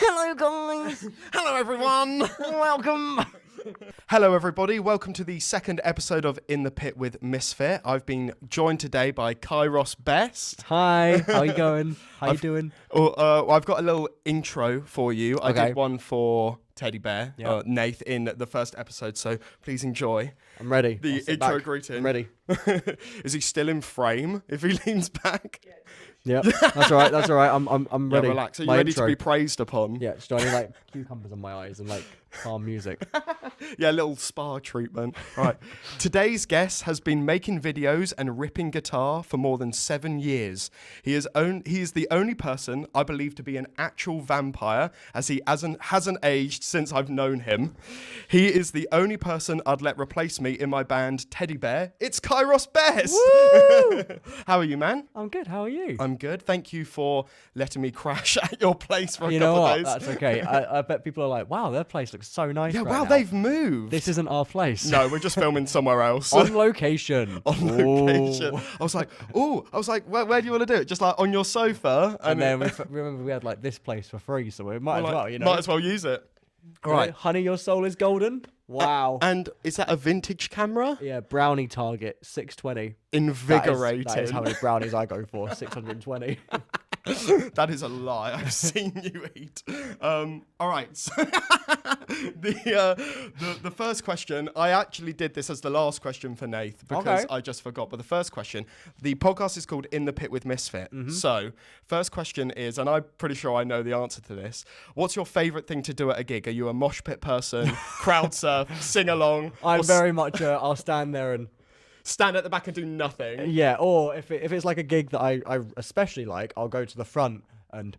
Hello, guys. Hello, everyone. Welcome. Hello, everybody. Welcome to the second episode of In the Pit with MISFIT. I've been joined today by Kairossbest. Hi. How you going? How you doing? I've got a little intro for you. I Okay. did one for Teddy Bear, Yeah. Nath, in the first episode, so please enjoy. I'm ready. The I'll sit intro back. greeting. I'm ready. Is he still in frame if he leans back? Yeah. That's all right. That's all right. I'm ready. Yeah, relax. Are you My ready intro. to be praised upon? Yeah. Just only like cucumbers in my eyes and like calm music. Yeah, a little spa treatment. Right. Today's guest has been making videos and ripping guitar for more than 7 years. He is the only person I believe to be an actual vampire, as he hasn't aged since I've known him. He is the only person I'd let replace me in my band Teddy Bear. It's kairossbest. Woo! How are you, man? I'm good. How are you? I'm good. Thank you for letting me crash at your place for a You know couple what? of days. That's okay. I bet people are like, wow, their place looks so nice. Yeah, right wow, now. they've moved. This isn't our place. No, we're just filming somewhere else. On location. On location. I was like, where do you want to do it? Just like on your sofa? And then remember we had like this place for free, so we might as well, you know. Might as well use it. All right. Honey, your soul is golden. Wow. And is that a vintage camera? Yeah, brownie target 620. Invigorating. That is how many brownies I go for. 620. That is a lie. I've seen you eat. All right. So the first question, I actually did this as the last question for Nath because Okay. I just forgot. But the first question, the podcast is called In the Pit with MISFIT. Mm-hmm. So first question is, and I'm pretty sure I know the answer to this. What's your favorite thing to do at a gig? Are you a mosh pit person, crowd surf, sing along? I'm or very much, I'll stand there and, stand at the back and do nothing? yeah, or if it's like a gig that I especially like, I'll go to the front and,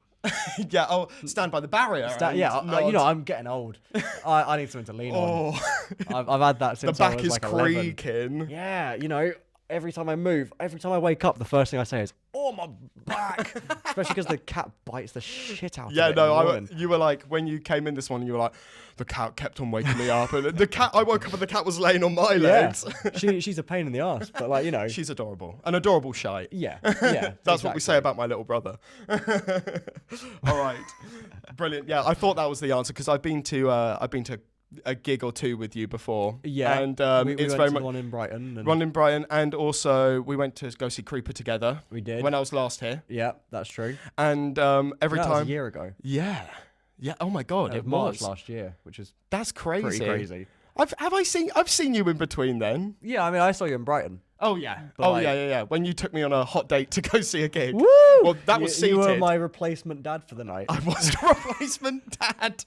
Yeah, I'll stand by the barrier. and yeah, nod. I'm getting old. I need something to lean on. Oh, I've had that the since I back was is like 11. creaking. Yeah, every time I move, every time I wake up, the first thing I say is, "Oh, my back!" Especially because the cat bites the shit out Yeah, of it. in the no, morning. you were like, when you came in this morning, you were like, the cat kept on waking me up. And the cat, I woke up and the cat was laying on my legs. She's a pain in the ass, but like, She's adorable. An adorable shite. yeah. That's what we say about my little brother. All right. Brilliant. Yeah, I thought that was the answer because I've been to a gig or two with you before. Yeah, And we it's went very to much the one in Brighton. And Ron in Brighton, and also we went to go see Creeper together. we did. When I was last here. Yeah, that's true. And every That time. was a year ago. Yeah. Yeah. Oh my God. It March was. last year, which is That's crazy. pretty crazy. I've seen you in between then. Yeah, I mean, I saw you in Brighton. Oh yeah. But like- yeah. When you took me on a hot date to go see a gig. Woo! Well, that was seated. You were my replacement dad for the night. I was your replacement dad.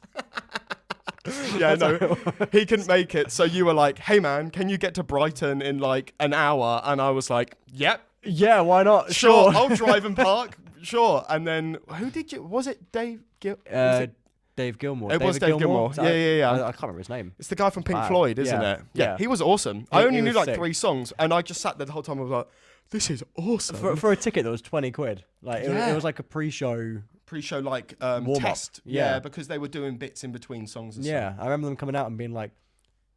Yeah, no, he couldn't make it. So you were like, "Hey man, can you get to Brighton in like an hour?" And I was like, "Yep, Yeah, why not? sure. I'll drive and park, sure." And then who did you? Was it Dave? Dave Gilmour. It was Dave Gilmour. Is that- Yeah. I can't remember his name. It's the guy from Pink Wow. Floyd, isn't Yeah. it? Yeah. He was awesome. I only he knew was like sick. 3 songs, and I just sat there the whole time. I was like, "This is awesome." For a ticket that was 20 quid. Like, Yeah. it was like a pre-show. Pre-show like Warm-up. test, Yeah. because they were doing bits in between songs and Yeah, I remember them coming out and being like,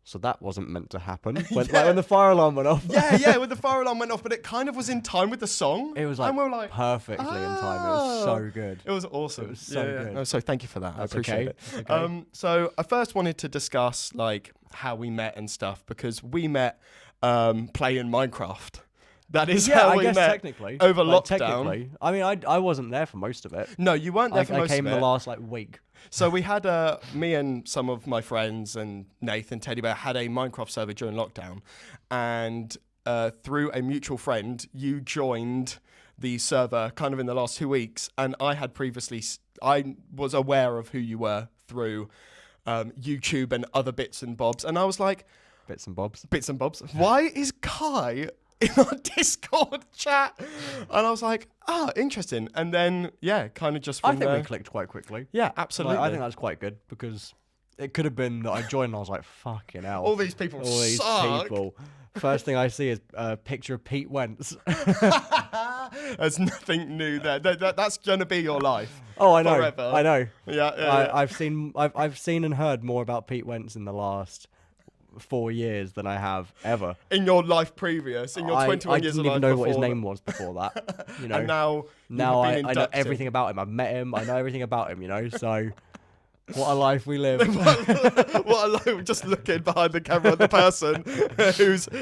so that wasn't meant to happen. Like when the fire alarm went off. stuff. Yeah, when the fire alarm went off, but it kind of was in time with the song. It was like, and we were like, perfectly in time. It was so good. it was awesome. It was so good. Oh, so thank you for that. That's I appreciate okay. it. That's okay. So I first wanted to discuss like how we met and stuff because we met playing Minecraft. That is Yeah, how I we guess met technically. over Like, lockdown. technically. I mean, I wasn't there for most of it. No, you weren't there I for most came of it. the last like week. So we had me and some of my friends and Nathan Teddy Bear had a Minecraft server during lockdown, and through a mutual friend, you joined the server kind of in the last 2 weeks, and I had previously I was aware of who you were through YouTube and other bits and bobs, and I was like, Bits and bobs. why is Kai in our Discord chat? And I was like, interesting. And then, yeah, kind of just from I think there. we clicked quite quickly. Yeah, absolutely. Like, I think that's quite good because it could have been that I joined and I was like, fucking hell. all these people All these suck. people. First thing I see is a picture of Pete Wentz. There's nothing new there. That's gonna be your life. Oh, I know. Forever. I know. Yeah. I've seen and heard more about Pete Wentz in the last 4 years than I have ever. In your life previous, in your 21 I years of didn't life even know before what his that. name was before that. You know. And now Now you've I been know inducted. everything about him. I've met him. I know everything about him. So What a life we live. What a life, just looking behind the camera at the person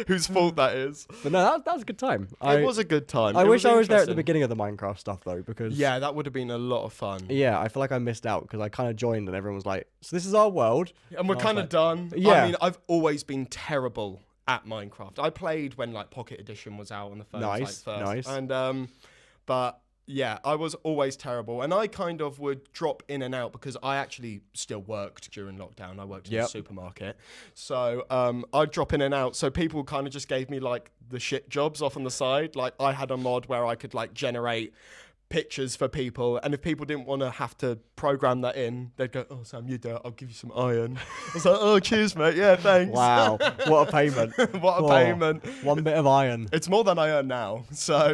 whose fault that is. But no, that was a good time. It was a good time. I It wish I was there at the interesting. beginning of the Minecraft stuff though, because Yeah, that would have been a lot of fun. yeah, I feel like I missed out because I kind of joined and everyone was like, "So this is our world." And we're I was kind of like, done. yeah. I mean, I've always been terrible at Minecraft. I played when like Pocket Edition was out on the phones, Nice, like, first. nice. And but yeah, I was always terrible, and I kind of would drop in and out because I actually still worked during lockdown. I worked in a supermarket, so I'd drop in and out. So people kind of just gave me like the shit jobs off on the side. Like I had a mod where I could like generate pictures for people, and if people didn't want to have to program that in, they'd go, "Oh Sam, you do it, I'll give you some iron." I was like, "Oh cheers mate, yeah thanks." Wow, what a payment! What a Oh, payment. One bit of iron. It's more than I earn now, so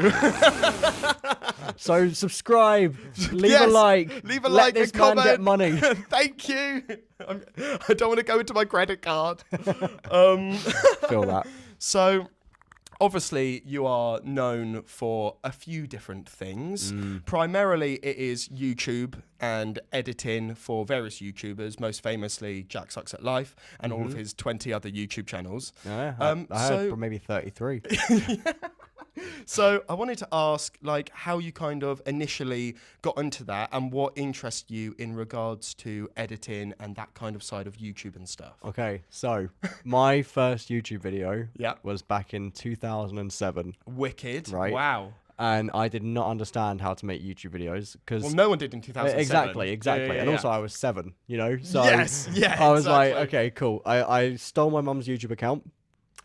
So subscribe, leave Yes, a like, leave a let like, this a man comment. get money. Thank you. I don't want to go into my credit card. Feel that. So, obviously, you are known for a few different things. Primarily, it is YouTube and editing for various YouTubers, most famously Jacksucksatlife and all of his 20 other YouTube channels. Yeah, I heard from maybe 33. So I wanted to ask, like, how you kind of initially got into that and what interests you in regards to editing and that kind of side of YouTube and stuff. Okay, so my first YouTube video Yeah. was back in 2007, Wicked. Right. Wow. and I did not understand how to make YouTube videos because Well, no one did in 2007. exactly, Yeah, and also I was 7, so Yes, yeah, I was like, exactly. okay, cool. I stole my mum's YouTube account.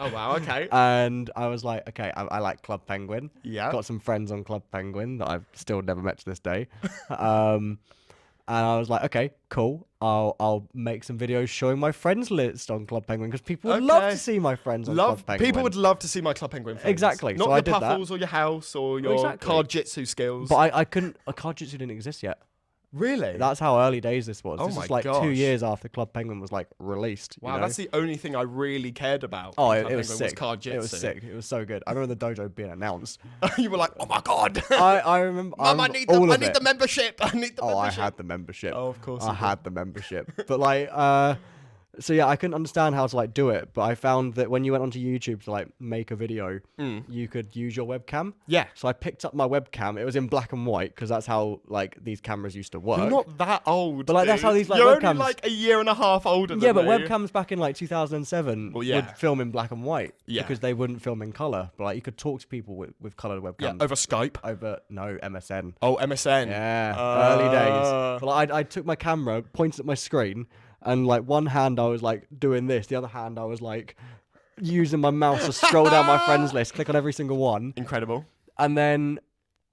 Oh, wow, okay. And I was like, okay, I like Club Penguin. Yeah. Got some friends on Club Penguin that I've still never met to this day. And I was like, okay, cool. I'll make some videos showing my friends list on Club Penguin because people would love Okay. to see my friends on Club Penguin. People would love to see my Club Penguin friends. Exactly, Not so your I did that. puffles or your house or your Exactly. card jitsu skills. But I couldn't. Card Jitsu didn't exist yet. Really? That's how early days this was. Oh This my was like 2 gosh. years after Club Penguin was like released. Wow, you know? that's the only thing I really cared about. Oh, in it Club was Penguin sick. card jitsu. It was sick. It was so good. I remember the dojo being announced. You were like, oh my god. I remember. Mum, I remember need, all I of need it. the membership. I need the Oh, I membership. had the membership. Oh, of course I you did. had the membership. But like, so yeah, I couldn't understand how to like do it. But I found that when you went onto YouTube to like make a video, you could use your webcam. Yeah. So I picked up my webcam. It was in black and white because that's how like these cameras used to work. You're not that old. But, like, that's how dude. these, like, You're webcams- only like a year and a half older than Yeah, but me. webcams back in like 2007 Well, yeah. would film in black and white Yeah. because they wouldn't film in color. But like you could talk to people with colored Yeah, webcams over Skype. over no MSN. Oh, MSN. Yeah, early days. But like, I took my camera, pointed at my screen, and like one hand I was like doing this, the other hand I was like using my mouse to scroll down my friends list, click on every single one, Incredible. and then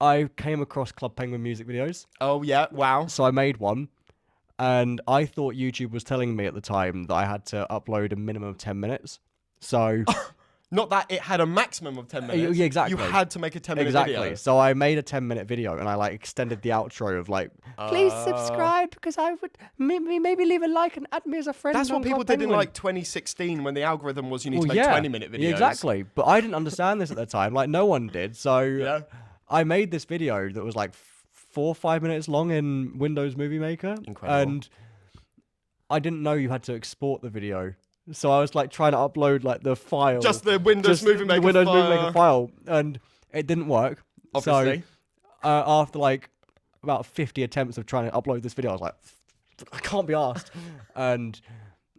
I came across Club Penguin music videos, Oh, yeah. Wow. so I made one, and I thought YouTube was telling me at the time that I had to upload a minimum of 10 minutes. So Not that it had a maximum of 10 minutes. yeah, exactly. You had to make a 10-minute exactly. video. So I made a 10-minute video and I like extended the outro of like, please subscribe because I would maybe leave a like and add me as a friend. That's what on people Club did in Penguin. like 2016 when the algorithm was you need to make yeah, 20-minute videos. yeah, exactly. But I didn't understand this at the time. Like no one did. So Yeah. I made this video that was like 4 or 5 minutes long in Windows Movie Maker. Incredible. And I didn't know you had to export the video. So I was like trying to upload like the file. Just the Windows Movie Maker the Windows Movie file. Maker file. And it didn't work. Obviously. So after like about 50 attempts of trying to upload this video, I was like, I can't be asked. And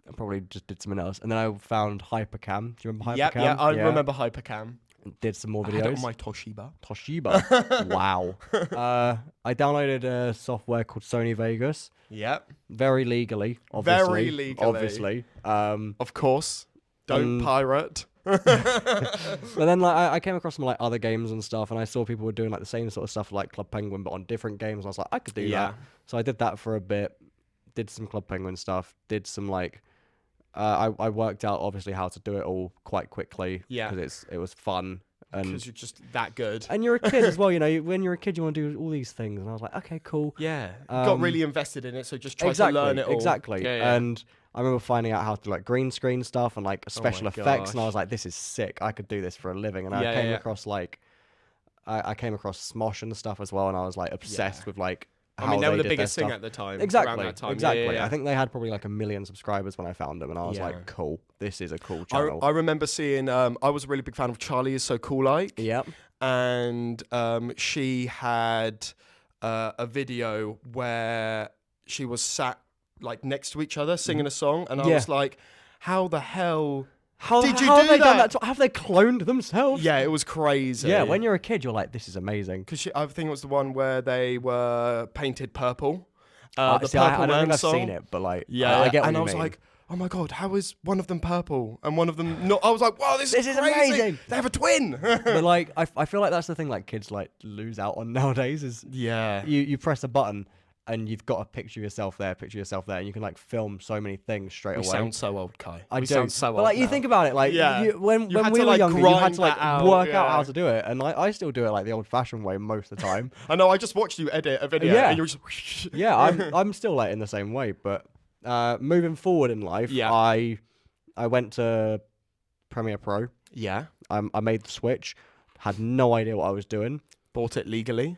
I probably just did something else. And then I found Hypercam. Do you remember Hypercam? Yep, yeah, I remember Hypercam. Did some more I had it videos. on my Toshiba. Toshiba. Wow. I downloaded a software called Sony Vegas. Yep. Very legally, obviously. Very legally. Obviously. Of course. Don't Um, pirate. But then like I came across some like other games and stuff, and I saw people were doing like the same sort of stuff like Club Penguin, but on different games. And I was like, I could do Yeah. that. So I did that for a bit. Did some Club Penguin stuff. Did some like. I worked out obviously how to do it all quite quickly. Yeah. Because it was fun. Because you're just that good. And you're a kid as well, when you're a kid, you want to do all these things. And I was like, okay, cool. Yeah. Got really invested in it, so just try Exactly, to learn it all. exactly. Yeah, yeah. And I remember finding out how to like green screen stuff and like special effects, and I gosh. was like, this is sick. I could do this for a living. And I Yeah, came yeah. across like, I came across Smosh and stuff as well, and I was like obsessed with like how I mean, they were the did biggest their thing stuff. at the time. Exactly. Around that time. Exactly. Yeah, yeah, yeah. I think they had probably like 1 million subscribers when I found them, and I was Yeah. like, cool, this is a cool I channel. remember seeing. I was a really big fan of Charlie Is So Cool Like. Yep. And she had a video where she was sat like next to each other singing a song, and I Yeah. was like, "How the hell did you how do have they done that?" that? Have they cloned themselves? Yeah, it was crazy. Yeah, when you're a kid, you're like, this is amazing. Because I think it was the one where they were painted purple. The See, Purple I don't Man think I've song. seen it, but like, Yeah, I get what and you I was mean. like, oh my god, how is one of them purple and one of them not? I was like, wow, this is crazy. amazing. They have a twin. But like, I feel like that's the thing like kids like lose out on nowadays is Yeah. you press a button and you've got a picture of yourself there, and you can like film so many things straight We away. sound so old, Kai. I We do. sound so But old. like you now. think about it, like Yeah. when You had we to, were like, younger, you had grind to like that out, work out yeah. how to do it, and I still do it like the old-fashioned way most of the time. I know. I just watched you edit a video, Yeah. and you're just. Yeah, I'm still like in the same way, but moving forward in life, Yeah. I went to Premiere Pro. Yeah. I made the switch, had no idea what I was doing. Bought it legally.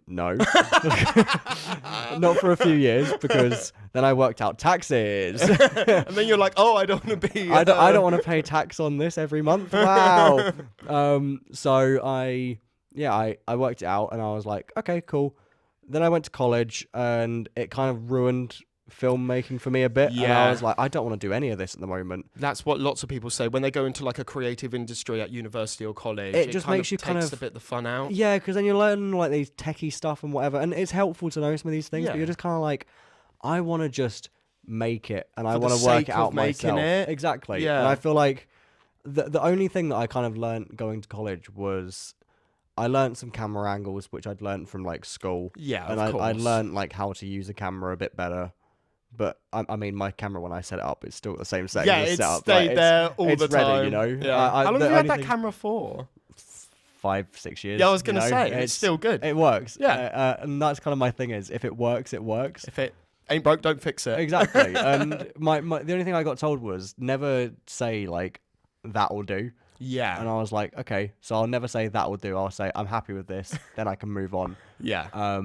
No, not for a few years because then I worked out taxes. And then you're like, oh, I don't want to be. I don't want to pay tax on this every month. Wow. So I worked it out and I was like, okay, cool. Then I went to college and it kind of ruined filmmaking for me a bit. And Yeah. I was like, I don't want to do any of this at the moment. That's what lots of people say when they go into like a creative industry at university or college. It just kind makes of you kind takes of- a bit the fun out. Yeah, because then you learn like these techie stuff and whatever, and it's helpful to know some of these things. Yeah. But you're just kind of like, I want to just make it, and I For the want to work sake it out of making myself. it. Exactly. Yeah. And I feel like the only thing that I kind of learned going to college was I learned some camera angles, which I'd learned from like school. Yeah, And of I course. learned like how to use a camera a bit better. But I mean, my camera when I set it up, it's still the same setting. Yeah, as it's set up. stayed Like, there all it's the ready, time. you know. Yeah. How long the have you had only that thing- camera for? 5-6 years. Yeah, I was you gonna know? say it's still good. It works. Yeah. And that's kind of my thing is if it works, it works. If it ain't broke, don't fix it. Exactly. And my the only thing I got told was never say like that'll do. Yeah. And I was like, okay, so I'll never say that'll do. I'll say I'm happy with this, then I can move on. Yeah.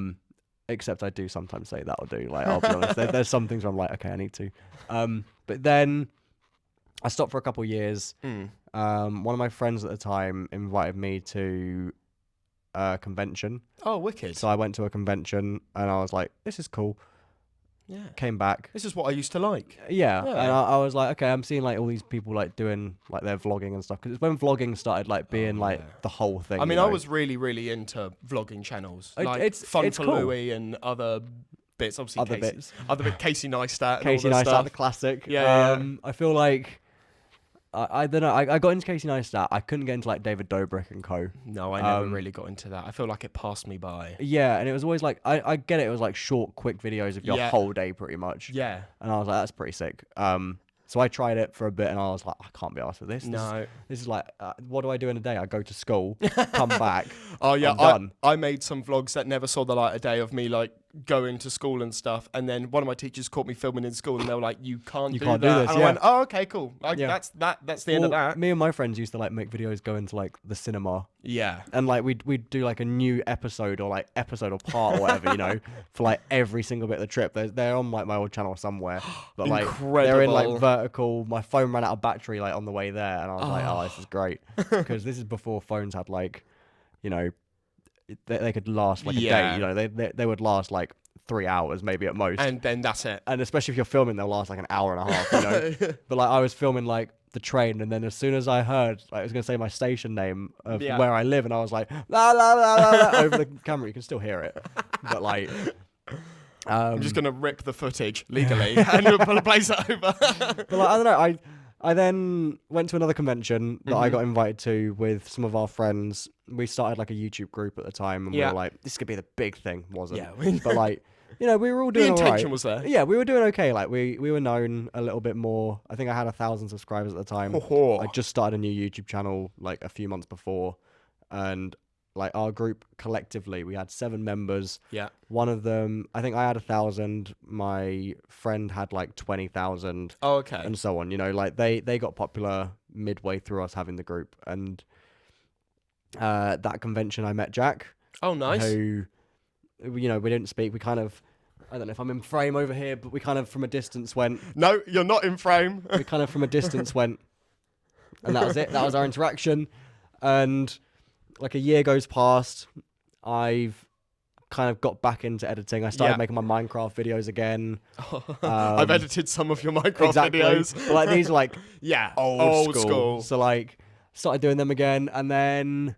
Except I do sometimes say that'll do. Like I'll be honest, there's some things where I'm like, okay, I need to. But then I stopped for a couple of years. Mm. One of my friends at the time invited me to a convention. Oh, wicked. So I went to a convention and I was like, this is cool. Yeah. Came back. This is what I used to like. Yeah. Yeah. And I was like, okay, I'm seeing like all these people like doing like their vlogging and stuff. Because it's when vlogging started like being like yeah. the whole thing. I mean, you I know? was really, really into vlogging channels. Like it's Fun for cool. Louie and other bits. Obviously, Other Casey. bits. Other bit, Casey Neistat and Casey all this Neistat, stuff. the classic. Yeah, I feel like I don't know. I got into Casey Neistat. I couldn't get into like David Dobrik and co. No, I never really got into that. I feel like it passed me by. Yeah, and it was always like I get it. It was like short, quick videos of your Yeah. whole day, pretty much. Yeah. And I was like, that's pretty sick. So I tried it for a bit, and I was like, I can't be arsed with this. No. This is like, what do I do in a day? I go to school, come back. Oh yeah, I'm done. I made some vlogs that never saw the light of day of me like going to school and stuff, and then one of my teachers caught me filming in school, and they were like, "You can't do can't that." do this, and I yeah. went, "Oh, okay, cool. Like, Yeah. That's the end of Well, that." Me and my friends used to like make videos going to like the cinema, Yeah. and like we'd do like a new episode or part or whatever, you know, for like every single bit of the trip. They're on like my old channel somewhere, but like they're in Incredible. like vertical. My phone ran out of battery like on the way there, and I was like, oh, this is great because this is before phones had like, you know, they could last like a Yeah. day. You know, they would last like 3 hours maybe at most. And then that's it. And especially if you're filming, they'll last like an hour and a half, you know. But like I was filming like the train, and then as soon as I heard, like, I was gonna say my station name of Yeah. where I live, and I was like la la la la, la over the camera. You can still hear it, but like, I'm just gonna rip the footage legally and we'll place it over. but like, I don't know. I then went to another convention that Mm-hmm. I got invited to with some of our friends. We started like a YouTube group at the time, and we Yeah. were like, this could be the big thing, wasn't? Yeah. But like, you know, we were all The doing intention alright. was there. Yeah, we were doing okay. Like we were known a little bit more. I think I had 1,000 subscribers at the time. Oh. I just started a new YouTube channel like a few months before, and like our group collectively, we had 7 members. Yeah. One of them, I think I had 1,000. My friend had like 20,000, Oh, okay. and so on. You know, like they got popular midway through us having the group, and that convention I met Jack. Oh, nice. Who we didn't speak. We kind of, I don't know if I'm in frame over here, but we kind of from a distance went. No, you're not in frame. We kind of from a distance went, and that was it. That was our interaction. And like a year goes past, I've kind of got back into editing. I started making my Minecraft videos again. I've edited some of your Minecraft videos. But like these are like old school. school. So like started doing them again, and then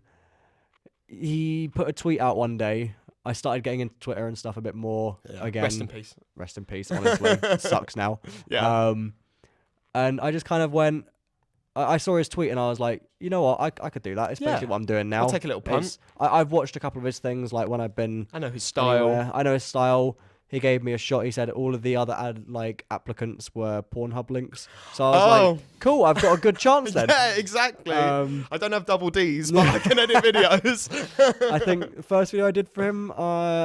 he put a tweet out one day. I started getting into Twitter and stuff a bit more again. Rest in peace. Rest in peace, honestly. It sucks now. Yeah. And I just kind of went, I saw his tweet and I was like, you know what, I could do that. It's basically what I'm doing now. I'll take a little punt. I've watched a couple of his things, like when I've been... I know his style. Anywhere. I know his style. He gave me a shot. He said all of the other applicants were Pornhub links. So I was like, cool, I've got a good chance then. Yeah, exactly. I don't have double Ds, but I can edit videos. I think the first video I did for him,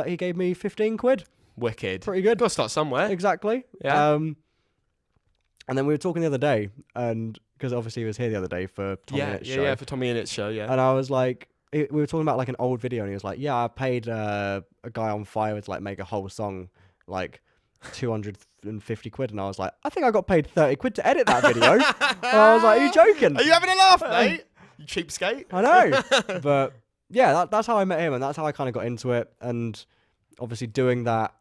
he gave me 15 quid. Wicked. Pretty good. Got to start somewhere. Exactly. Yeah. And then we were talking the other day, and because obviously he was here the other day for Tommy Innett's show. Yeah, for Tommy Innett's show, yeah. And I was like, we were talking about like an old video, and he was like, yeah, I paid a guy on Fiverr to like make a whole song, like 250 quid. And I was like, I think I got paid 30 quid to edit that video. And I was like, are you joking? Are you having a laugh, mate? You cheapskate. I know. But yeah, that's how I met him, and that's how I kind of got into it. And obviously doing that,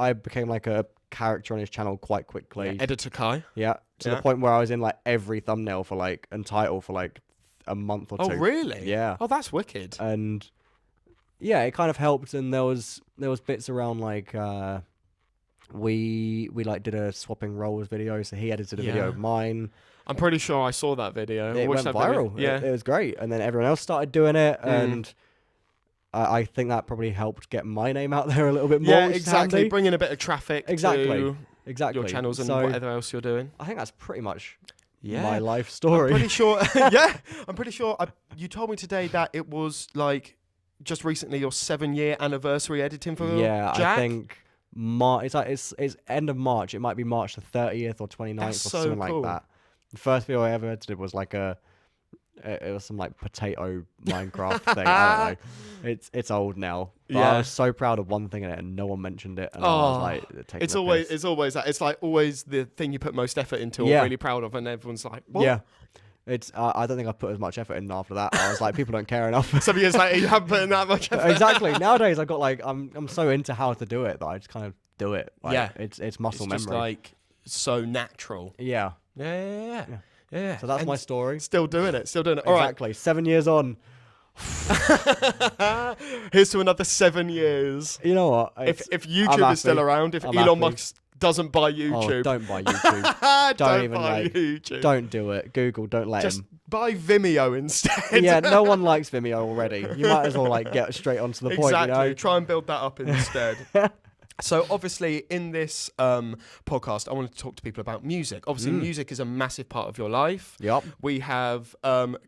I became like a character on his channel quite quickly. Yeah, Editor Kai. Yeah. To the point where I was in like every thumbnail for like and title for like a month or two. Oh really? Yeah. Oh, that's wicked. And yeah, it kind of helped. And there was bits around like we like did a swapping roles video, so he edited a video of mine. I'm pretty sure I saw that video. It went viral. Yeah, it was great. And then everyone else started doing it, and I think that probably helped get my name out there a little bit more. Yeah, exactly. Bring in a bit of traffic. Exactly. To your channels and whatever else you're doing. I think that's pretty much my life story. I'm pretty sure. Yeah, I'm pretty sure. You told me today that it was like just recently your 7-year anniversary editing for Jack. I think it's end of March. It might be March the 30th or 29th or something like that. The first video I ever edited was like it was some like potato Minecraft thing. I don't know. It's old now. But I was so proud of one thing in it, and no one mentioned it. And I was like, it's always that. It's like always the thing you put most effort into, or really proud of, and everyone's like, what? Yeah. It's I don't think I put as much effort in after that. I was like, people don't care enough. Some years later, you haven't put in that much effort. Exactly. Nowadays, I've got like I'm so into how to do it that I just kind of do it. Like, it's muscle memory. It's just like so natural. Yeah. Yeah. So that's my story. Still doing it. Exactly. 7 years on. Here's to another 7 years. You know what? If YouTube is still around, if Elon Musk doesn't buy YouTube. Oh, don't buy YouTube. don't even buy YouTube. Don't do it. Google, don't let him. Just buy Vimeo instead. Yeah, no one likes Vimeo already. You might as well like get straight onto the point. Exactly. You know? Try and build that up instead. So obviously in this podcast, I want to talk to people about music. Obviously, music is a massive part of your life. Yep. We have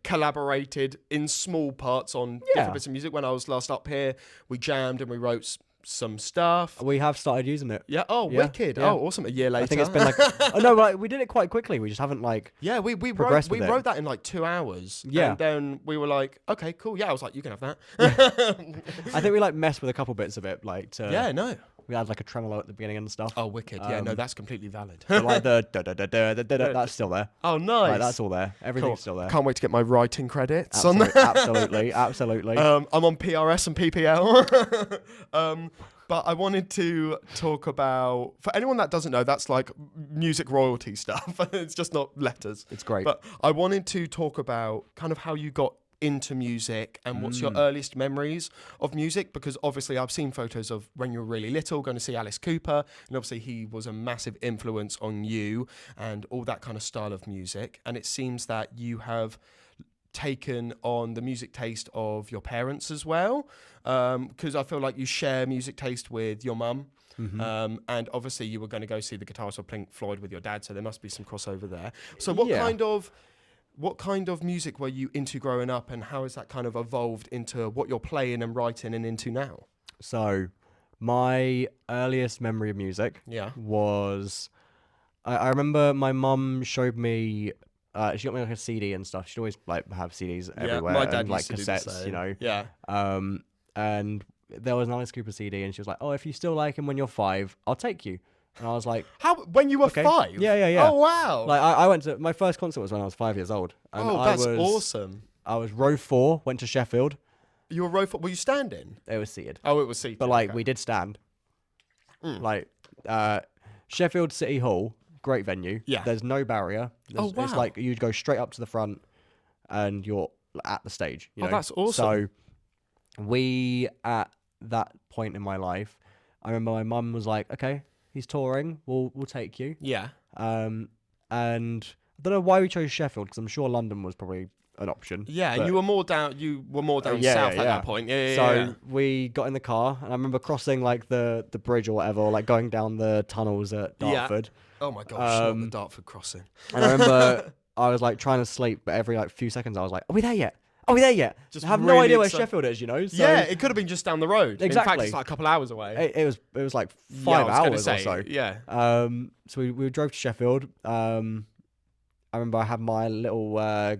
collaborated in small parts on different bits of music. When I was last up here, we jammed and we wrote some stuff. We have started using it. Yeah. Oh, wicked. Yeah. Oh, awesome. A year later. I think it's been like... oh, no, like, we did it quite quickly. We just haven't like... Yeah, we wrote that in like 2 hours. Yeah. And then we were like, okay, cool. Yeah, I was like, you can have that. I think we like messed with a couple bits of it. Like we had like a tremolo at the beginning and stuff. Oh, wicked. Yeah, no, that's completely valid. But like the da-da-da-da-da-da, that's still there. Oh, nice. Like, that's all there. Everything's still there. Can't wait to get my writing credits on that. Absolutely. I'm on PRS and PPL. But I wanted to talk about, for anyone that doesn't know, that's like music royalty stuff. It's just not letters. It's great. But I wanted to talk about kind of how you got into music and what's your earliest memories of music, because obviously I've seen photos of when you were really little going to see Alice Cooper, and obviously he was a massive influence on you and all that kind of style of music. And it seems that you have taken on the music taste of your parents as well, because I feel like you share music taste with your mum. And obviously you were going to go see the guitarist of Pink Floyd with your dad, so there must be some crossover there. So what kind of music were you into growing up, and how has that kind of evolved into what you're playing and writing and into now? So my earliest memory of music was... I remember my mum showed me... she got me like a CD and stuff. She'd always like have CDs everywhere. My dad and, like used to cassettes, do the same. you know. Yeah. And there was an Alice Cooper CD, and she was like, "Oh, if you still like him when you're 5, I'll take you." And I was like, How when you were okay. 5? Yeah. Oh wow! Like I went to my first concert was when I was 5 years old. And That's awesome. I was row 4, went to Sheffield. You were were you standing? It was seated. Oh, it was seated. But like okay. we did stand. Like Sheffield City Hall, great venue. Yeah. There's no barrier. Wow. It's like you'd go straight up to the front and you're at the stage. You know? That's awesome. So we, at that point in my life, I remember my mum was like, "Okay, he's touring. We'll take you." Yeah. And I don't know why we chose Sheffield, because I'm sure London was probably an option. Yeah, and you were more down. South at that point. Yeah. So we got in the car, and I remember crossing like the bridge or whatever, like going down the tunnels at Dartford. Oh my gosh, the Dartford crossing. And I remember I was like trying to sleep, but every like few seconds I was like, "Are we there yet? Are we there yet?" Just I have really no idea where Sheffield is, you know. So yeah, it could have been just down the road. Exactly. In fact, it's like a couple hours away. It was like 5 hours or so. Yeah. So we drove to Sheffield. I remember I had my little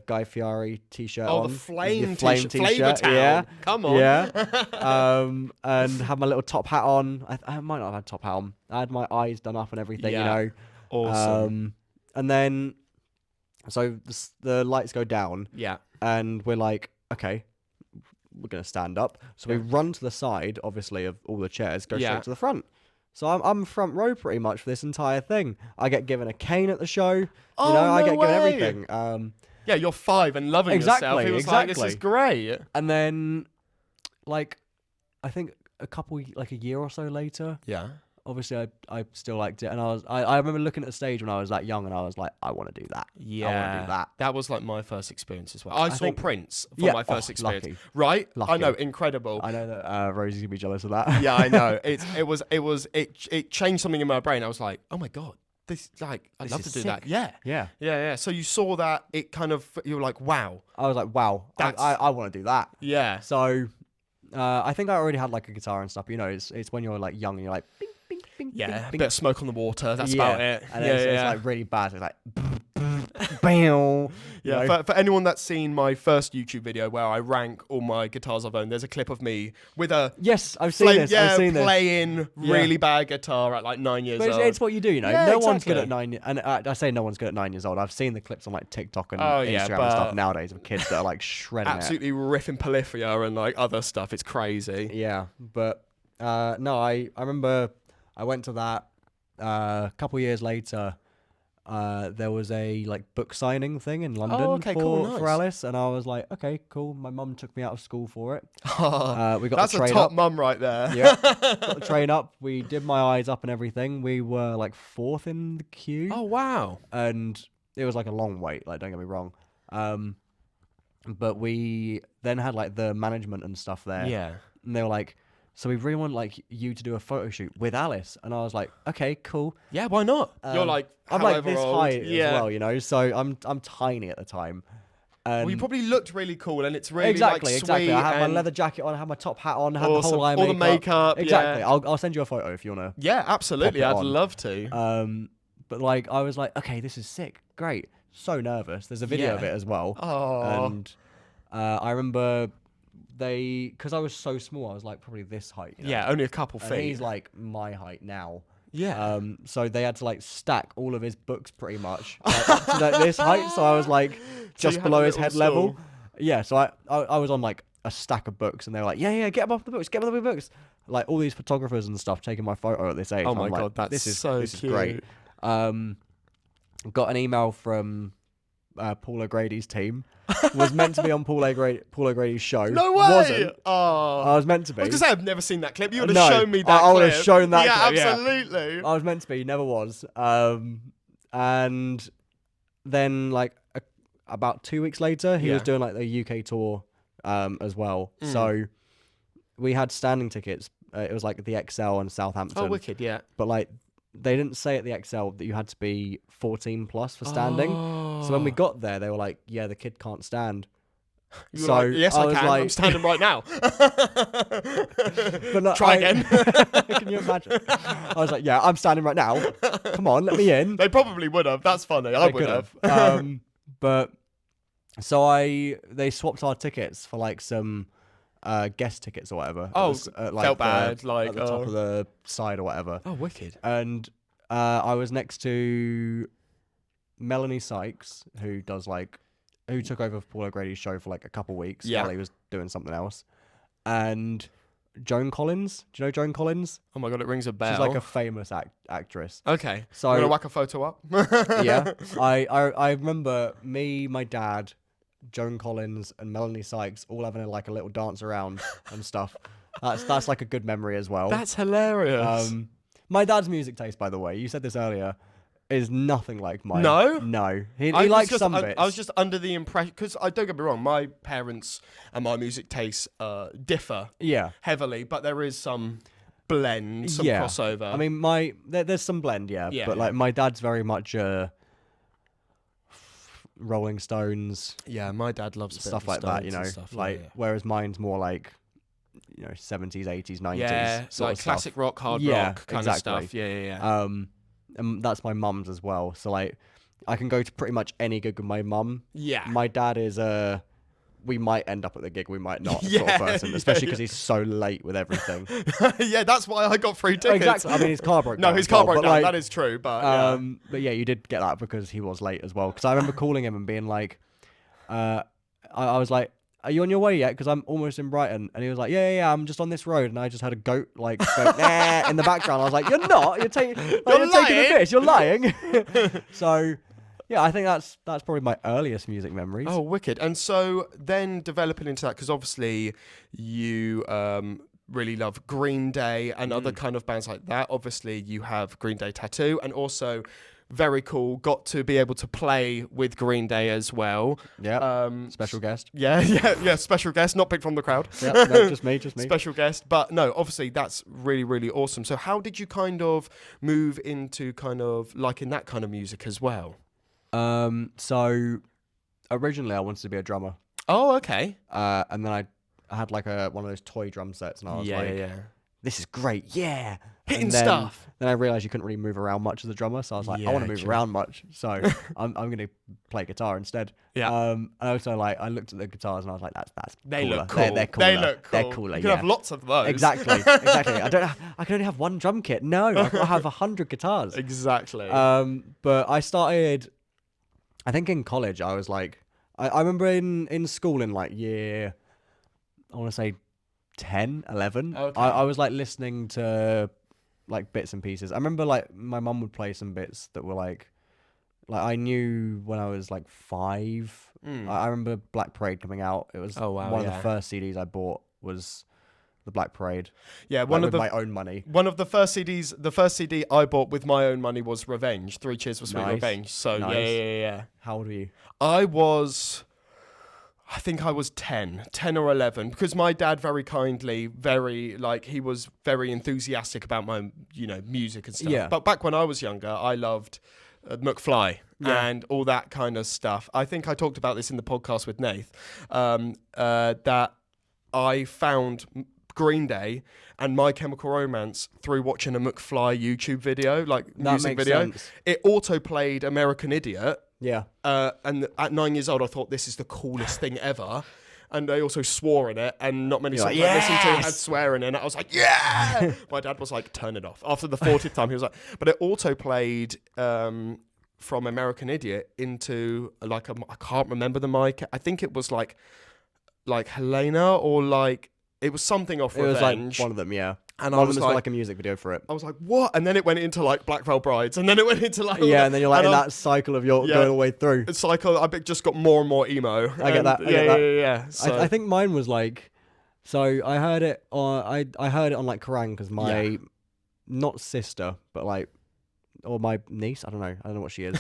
Guy Fieri t-shirt on. Oh, the flame t-shirt. Flavour Town. Yeah. Come on. Yeah. And had my little top hat on. I might not have had top hat on. I had my eyes done up and everything, you know. Awesome. And then, so the lights go down. Yeah. And we're like, okay, we're going to stand up. So we run to the side, obviously, of all the chairs, go straight to the front. So I'm front row pretty much for this entire thing. I get given a cane at the show. I get given everything. Yeah, you're 5 and loving yourself. It was like, this is great. And then, like, I think a year or so later. Yeah. Obviously, I still liked it, and I remember looking at the stage when I was that young, and I was like, I want to do that. Yeah, I want to do that. That was like my first experience as well. I saw Prince for my first experience. Lucky. Right? Lucky. I know, incredible. I know that Rosie's gonna be jealous of that. Yeah, I know. It changed something in my brain. I was like, oh my god, this I'd love to do that. Yeah. So you saw that. It kind of you were like, wow. I was like, wow, I want to do that. Yeah. So I think I already had like a guitar and stuff. You know, it's when you're like young and you're like. Bing, bing, bing, yeah, bing, a bing. bit of smoke on the water. That's about it. And it's like really bad. It's like, bam. Yeah. For anyone that's seen my first YouTube video where I rank all my guitars I've owned, there's a clip of me with a I've seen this. Yeah, I've seen this. playing really bad guitar at like 9 years old. It's what you do, you know. Yeah, no one's good at 9, and I say no one's good at 9 years old. I've seen the clips on like TikTok and Instagram and stuff nowadays of kids that are like shredding absolutely riffing Polyphia and like other stuff. It's crazy. Yeah, but no, I remember I went to that a couple years later. There was a like book signing thing in London for Alice, and I was like, okay, cool. My mum took me out of school for it. We got that's the train a top up. mum right there. Yeah, got the train up. We did my eyes up and everything. We were like 4th in the queue. Oh wow! And it was like a long wait. Like, don't get me wrong. But we then had like the management and stuff there. Yeah, and they were like, so we really want like you to do a photo shoot with Alice, and I was like, okay, cool. Yeah, why not? You're like, I'm like this old. height as well, you know. So I'm tiny at the time. Well, you probably looked really cool, and it's really exactly. Sweet I had my leather jacket on, I had my top hat on, I had the whole eye all the makeup. Exactly. Yeah. I'll send you a photo if you wanna. Yeah, absolutely. I'd love to. But like I was like, okay, this is sick, great. So nervous. There's a video of it as well. Oh. And I remember. Because I was so small, I was like probably this height. You know? Yeah, only a couple and feet. he's like my height now. Yeah. So they had to like stack all of his books pretty much up to this height. So I was like just below his head level. Yeah. So I was on like a stack of books, and they were like, yeah, get him off the books, get him off the books. Like all these photographers and stuff taking my photo at this age. Oh my god, like, that's this is cute. Great. Got an email from Paul O'Grady's team. Was meant to be on Paul O'Grady's show. No way! Wasn't. Oh. I was meant to be. I was going to say, I've never seen that clip. You would have shown me that I would clip. have shown that clip. Yeah, absolutely. I was meant to be, never was. And then, like, about 2 weeks later, he was doing, like, the UK tour as well. So we had standing tickets. It was, like, the XL in Southampton. Oh, wicked, yeah. But, like, they didn't say at the XL that you had to be 14 plus for standing. So when we got there, they were like, yeah, the kid can't stand. You were like, yes, I can. I'm standing right now. But no, try again. Can you imagine? I was like, yeah, I'm standing right now. Come on, let me in. They probably would have. That's funny. I would have. But so they swapped our tickets for like some guest tickets or whatever. Oh, It was, felt bad, like, at the top of the side or whatever. Oh, wicked. And I was next to Melanie Sykes, who took over for Paul O'Grady's show for like a couple weeks while he was doing something else, and Joan Collins. Do you know Joan Collins? Oh my god, it rings a bell. She's like a famous actress. Okay. So I'm gonna whack a photo up. yeah, I remember me, my dad, Joan Collins, and Melanie Sykes all having like a little dance around and stuff. That's like a good memory as well. That's hilarious. My dad's music taste, by the way, you said this earlier, is nothing like mine. No. He likes some bits. I was just under the impression, because I don't get me wrong, my parents and my music tastes differ heavily, but there is some blend, some crossover. I mean, there's some blend, but like my dad's very much Rolling Stones. Yeah, my dad loves stuff like that, you know. Stuff, whereas mine's more like, 70s, 80s, 90s. Yeah, like classic rock, hard rock kind of stuff. Yeah. And that's my mum's as well. So like, I can go to pretty much any gig with my mum. Yeah. My dad is we might end up at the gig, we might not, sort of person, especially because he's so late with everything. Yeah, that's why I got free tickets. Exactly. I mean, his car broke down. No, his car broke down. That is true, but but yeah, you did get that because he was late as well. Because I remember calling him and being like, I was like, "Are you on your way yet? Because I'm almost in Brighton." And he was like, "Yeah, I'm just on this road." And I just had a goat like go, nah, in the background. I was like, "You're not. You're taking the piss. You're lying." So. Yeah, I think that's probably my earliest music memories. Oh, wicked. And so then developing into that, because obviously you really love Green Day and other kind of bands like that. Obviously you have Green Day tattoo, and also very cool, got to be able to play with Green Day as well. Yeah, special guest. Yeah, special guest, not picked from the crowd. Yeah, no, just me. Special guest. But no, obviously that's really, really awesome. So how did you kind of move into kind of liking that kind of music as well? So originally I wanted to be a drummer. Oh, okay. And then I had like one of those toy drum sets, and I was this is great, hitting stuff. Then I realized you couldn't really move around much as a drummer, so I was like, I want to move around much, so I'm gonna play guitar instead. And also like I looked at the guitars and I was like, that's they cooler. Look cool. They're cooler. They look cool. They're cooler. You can have lots of those. Exactly. I can only have one drum kit. No, I have 100 guitars. Exactly. But I started. I think in college, I was like, I remember in school in like year, I want to say 10, 11, I was like listening to like bits and pieces. I remember like my mum would play some bits that were like I knew when I was like 5. I remember Black Parade coming out. It was one of the first CDs I bought was the Black Parade. Yeah, with my own money. One of the first CDs, the first CD I bought with my own money was Revenge. 3 Cheers for Sweet Revenge. So yeah. How old were you? I think I was 10 or 11, because my dad very kindly, he was very enthusiastic about my, music and stuff. Yeah. But back when I was younger, I loved McFly and all that kind of stuff. I think I talked about this in the podcast with Nath, that I found Green Day and My Chemical Romance through watching a McFly YouTube video, like music video. Sense. It auto played American Idiot. Yeah. And at 9 years old, I thought this is the coolest thing ever. And they also swore in it, and not many songs I listened to had swearing in it. I was like, yeah! My dad was like, turn it off. After the 40th time, he was like, but it auto played from American Idiot into like I can't remember the mic. I think it was like Helena, or like it was something off Revenge. It was like one of them, yeah. And one of them was like a music video for it. I was like, what? And then it went into like Black Veil Brides, and then it went into like and then you're like in that cycle of going all the way through. It's cycle. I just got more and more emo. I get that. Yeah. So. I think mine was like, so I heard it on I heard it on like Kerrang because my not sister but like or my niece. I don't know what she is.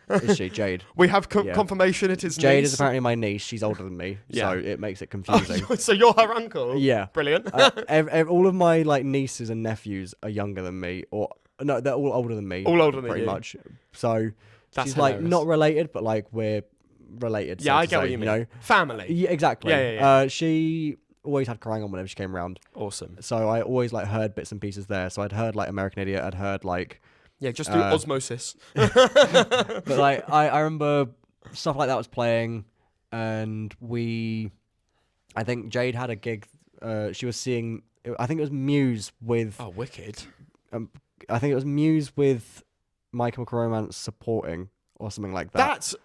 Is she Jade? We have confirmation it is Jade niece. is apparently my niece. She's older than me, so it makes it confusing. So you're her uncle? Yeah. Brilliant. All of my like nieces and nephews are younger than me, or no, they're all older than me. All older than you. Pretty much. So that's she's hilarious. like not related, but like we're related. Yeah, I get what you mean. You know? Family. Yeah, exactly. Yeah. She always had Kerrang on whenever she came around. Awesome. So I always like heard bits and pieces there. So I'd heard like American Idiot. I'd heard like. Yeah, just do osmosis. But like I remember stuff like that was playing, and I think Jade had a gig. She was seeing. I think it was Muse with. Oh, wicked. I think it was Muse with My Chemical Romance supporting or something like that. That's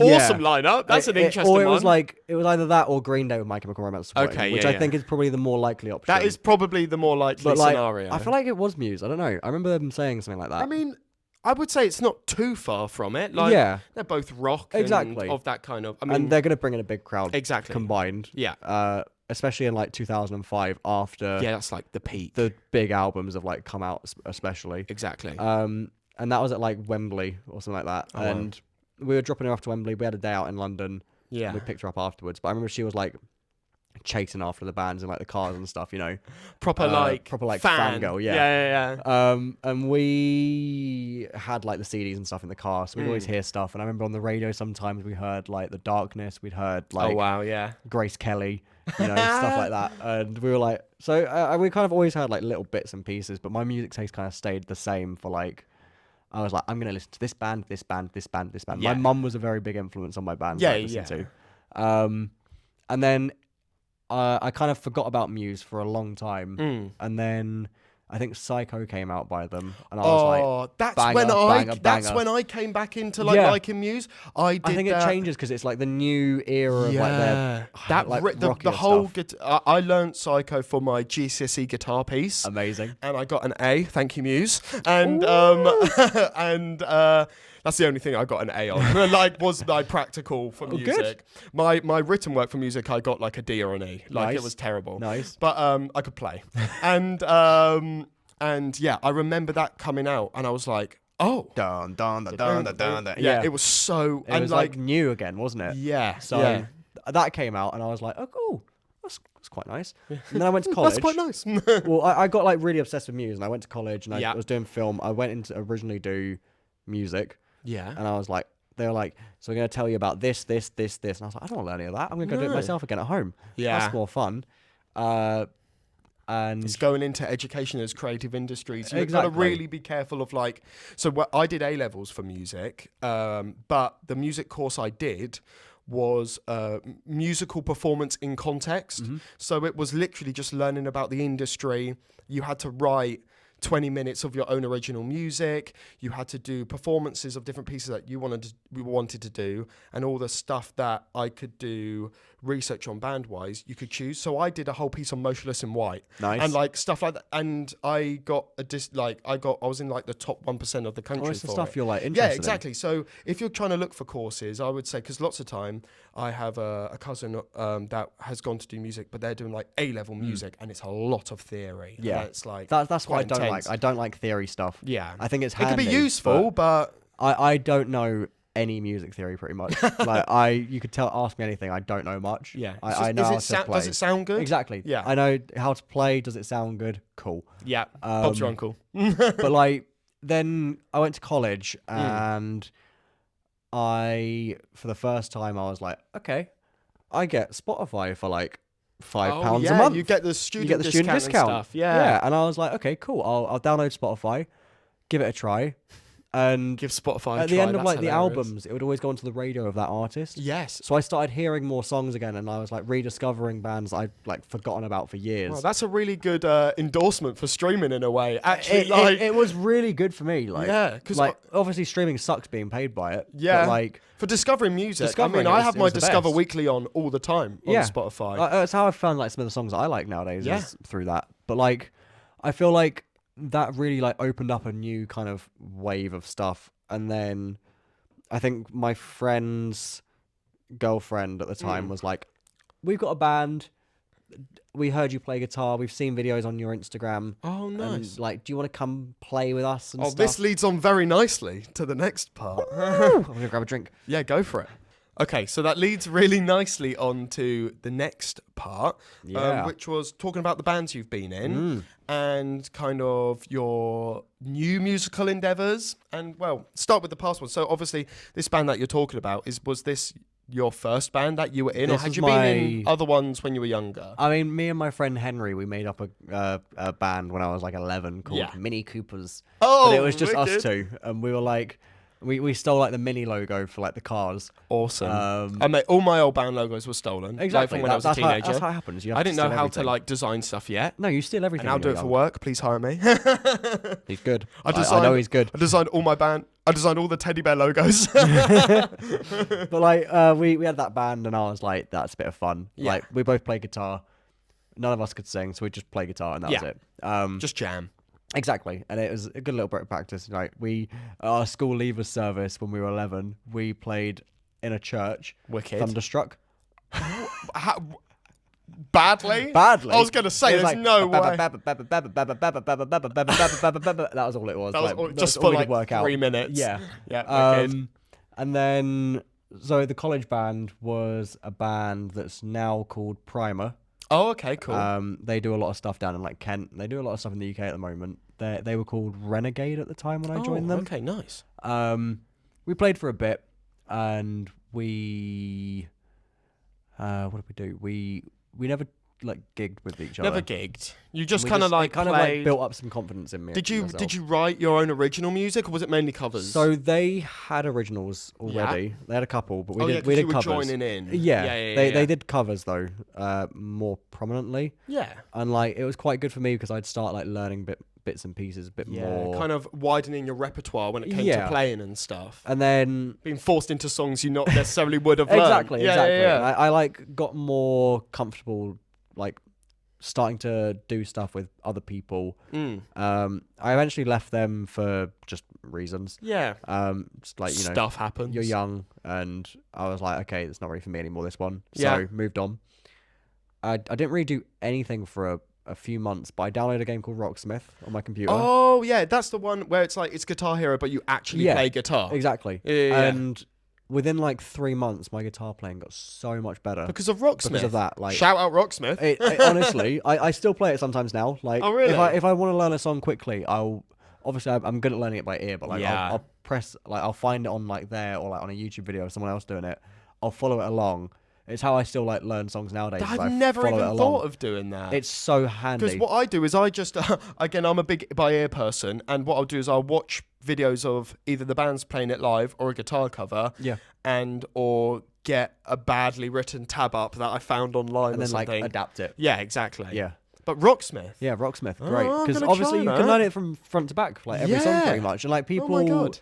awesome lineup. That's an interesting one. Or it one. was like it was either that or Green Day with My Chemical Romance supporting, Okay, which yeah, I think is probably the more likely option. That is probably the more likely but like, scenario. I feel like it was Muse. I don't know. I remember them saying something like that. I mean, I would say it's not too far from it. Like, yeah, they're both rock exactly and of that kind of. I mean, and they're gonna bring in a big crowd. Exactly. Combined. Yeah. Especially in like 2005 after. Yeah, that's like the peak. The big albums have like come out, especially. Exactly. And that was at like Wembley or something like that. Oh, and we were dropping her off to Wembley. We had a day out in London. Yeah. We picked her up afterwards. But I remember she was like chasing after the bands in like the cars and stuff, you know. Proper like fan. Fangirl, yeah. Yeah. And we had like the CDs and stuff in the car, so we'd always hear stuff. And I remember on the radio sometimes we heard like The Darkness, we'd heard like oh wow, yeah. Grace Kelly, you know, stuff like that. And we were like, so we kind of always heard like little bits and pieces, but my music taste kind of stayed the same for like, I was like, I'm going to listen to this band, this band, this band, this band. Yeah. My mum was a very big influence on my bands Yeah, I listened to. And then I kind of forgot about Muse for a long time. And then I think Psycho came out by them. And I was like, that's when I came back into like liking Muse. I think it changes because it's like the new era of like their the whole guitar. I learned Psycho for my GCSE guitar piece. Amazing. And I got an A. Thank you, Muse. And that's the only thing I got an A on. Like, was my practical for music. My written work for music, I got like a D or an E. Like, it was terrible. Nice. But I could play. And yeah, I remember that coming out, and I was like, oh. Dun, dun, dun, dun, dun, dun, dun. Yeah, it was so. It was like new again, wasn't it? Yeah. So that came out, and I was like, oh, cool. That's quite nice. And then I went to college. That's quite nice. Well, I got like really obsessed with Muse, and I went to college, and I Yeah. was doing film. I went into originally do music. Yeah. And I was like, they were like, so we're going to tell you about this. And I was like, I don't want to learn any of that. I'm going to go do it myself again at home. Yeah. That's more fun. And it's going into education as creative industries. You've Exactly. got to really be careful of like. So I did A levels for music, but the music course I did was musical performance in context. So it was literally just learning about the industry. You had to write 20 minutes of your own original music. You had to do performances of different pieces that we wanted to do, and all the stuff that I could do research on band-wise, you could choose. So I did a whole piece on Motionless in White. Nice. And like stuff like that. And I got I was in like the top 1% of the country it's the for stuff it. you're like interested Yeah, exactly. So if you're trying to look for courses, I would say, because lots of time I have a cousin that has gone to do music, but they're doing like A-level music, and it's a lot of theory. Yeah. And it's like that's what I quite don't intense. like. I don't like theory stuff. Yeah. I think it's It handy. could be useful, but I don't know any music theory pretty much. Like you could ask me anything. I don't know much. yeah. I know how to play. Does it sound good? Exactly. Yeah. I know how to play. Does it sound good? Cool. Yeah. Bob's your uncle. But like then I went to college and for the first time I was like, okay, I get Spotify for like £5 a month. You get the student discount. And stuff. Yeah. And I was like, okay, cool. I'll download Spotify, give it a try. And Give Spotify a at the try, end of that's like the hilarious. albums, it would always go onto the radio of that artist. Yes. So I started hearing more songs again, and I was like rediscovering bands I'd like forgotten about for years. Well, that's a really good endorsement for streaming in a way. Actually, It was really good for me. Like, Yeah, 'cause like obviously streaming sucks being paid by it. Yeah. But like for discovering music. Discovering I it mean, I was- have it my was the Discover best. Weekly on all the time on Spotify. That's how I found like some of the songs that I like nowadays. Yeah. Is through that. But like, I feel like that really like opened up a new kind of wave of stuff. And then I think my friend's girlfriend at the time was like, we've got a band. We heard you play guitar. We've seen videos on your Instagram. Oh, nice. And, like, do you want to come play with us and Oh, stuff? this leads on very nicely to the next part. I'm going to grab a drink. Yeah, go for it. Okay, so that leads really nicely on to the next part, Yeah. which was talking about the bands you've been in and kind of your new musical endeavors. And, well, start with the past one. So, obviously, this band that you're talking about, was this your first band that you were in? This or had was you been in other ones when you were younger? I mean, me and my friend Henry, we made up a band when I was like 11 called Yeah. Mini Coopers. Oh, But it was just us wicked. two. And we were like, We stole like the mini logo for like the cars. Awesome. All my old band logos were stolen. Exactly. Like, from when I was a teenager. That's how it happens. You have I to didn't know steal how everything. to like design stuff yet. No, you steal everything. And I'll when do you're it for young. work. Please hire me. He's good. I know he's good. I designed all my band. I designed all the teddy bear logos. But like we had that band, and I was like, that's a bit of fun. Yeah. Like we both play guitar. None of us could sing, so we just play guitar, and that was it. Just jam. Exactly, and it was a good little bit of practice. Like our school leavers service when we were 11, we played in a church. Wicked. Thunderstruck. Badly? Badly. I was going to say, there's no way. That was all it was. That was like, just all for we like could work out. 3 minutes. Yeah. Yeah. Wicked. And then, so the college band was a band that's now called Primer. Oh, okay, cool. They do a lot of stuff down in like Kent. They do a lot of stuff in the UK at the moment. They were called Renegade at the time when I joined them. Okay, nice. We played for a bit, and we what did we do? We never like gigged with each other. Never gigged. You just We kind of like like built up some confidence in me. Did you myself. write your own original music, or was it mainly covers? So they had originals already. They had a couple, but we did you were covers. joining in. Yeah. They did covers though, more prominently. Yeah. And like it was quite good for me because I'd start like learning bits and pieces a bit more. Kind of widening your repertoire when it came to playing and stuff. And then being forced into songs you not necessarily would have learned. Exactly. Yeah. I like got more comfortable like starting to do stuff with other people. I eventually left them for just reasons. Yeah. Just like, you know, stuff happens. You're young, and I was like, okay, it's not really for me anymore, this one. Yeah. So moved on. I didn't really do anything for a few months, but I downloaded a game called Rocksmith on my computer. Oh yeah, that's the one where it's like it's Guitar Hero, but you actually play guitar. Exactly. Yeah. And within like 3 months, my guitar playing got so much better Because of Rocksmith. because of that. Like, shout out Rocksmith. Honestly, I still play it sometimes now. Like, oh really? If I want to learn a song quickly, I'm good at learning it by ear, but like I'll press, like I'll find it on like there or like on a YouTube video of someone else doing it. I'll follow it along. It's how I still like learn songs nowadays. I've never even thought of doing that. It's so handy. Because what I do is I just, again, I'm a big by ear person, and what I'll do is I'll watch videos of either the bands playing it live or a guitar cover, or get a badly written tab up that I found online and or then something. like adapt it. Yeah, exactly. Yeah. But Rocksmith. Yeah, Rocksmith, great. I'm Because gonna obviously try you can that. learn it from front to back, like every song pretty much. And like people, oh my God.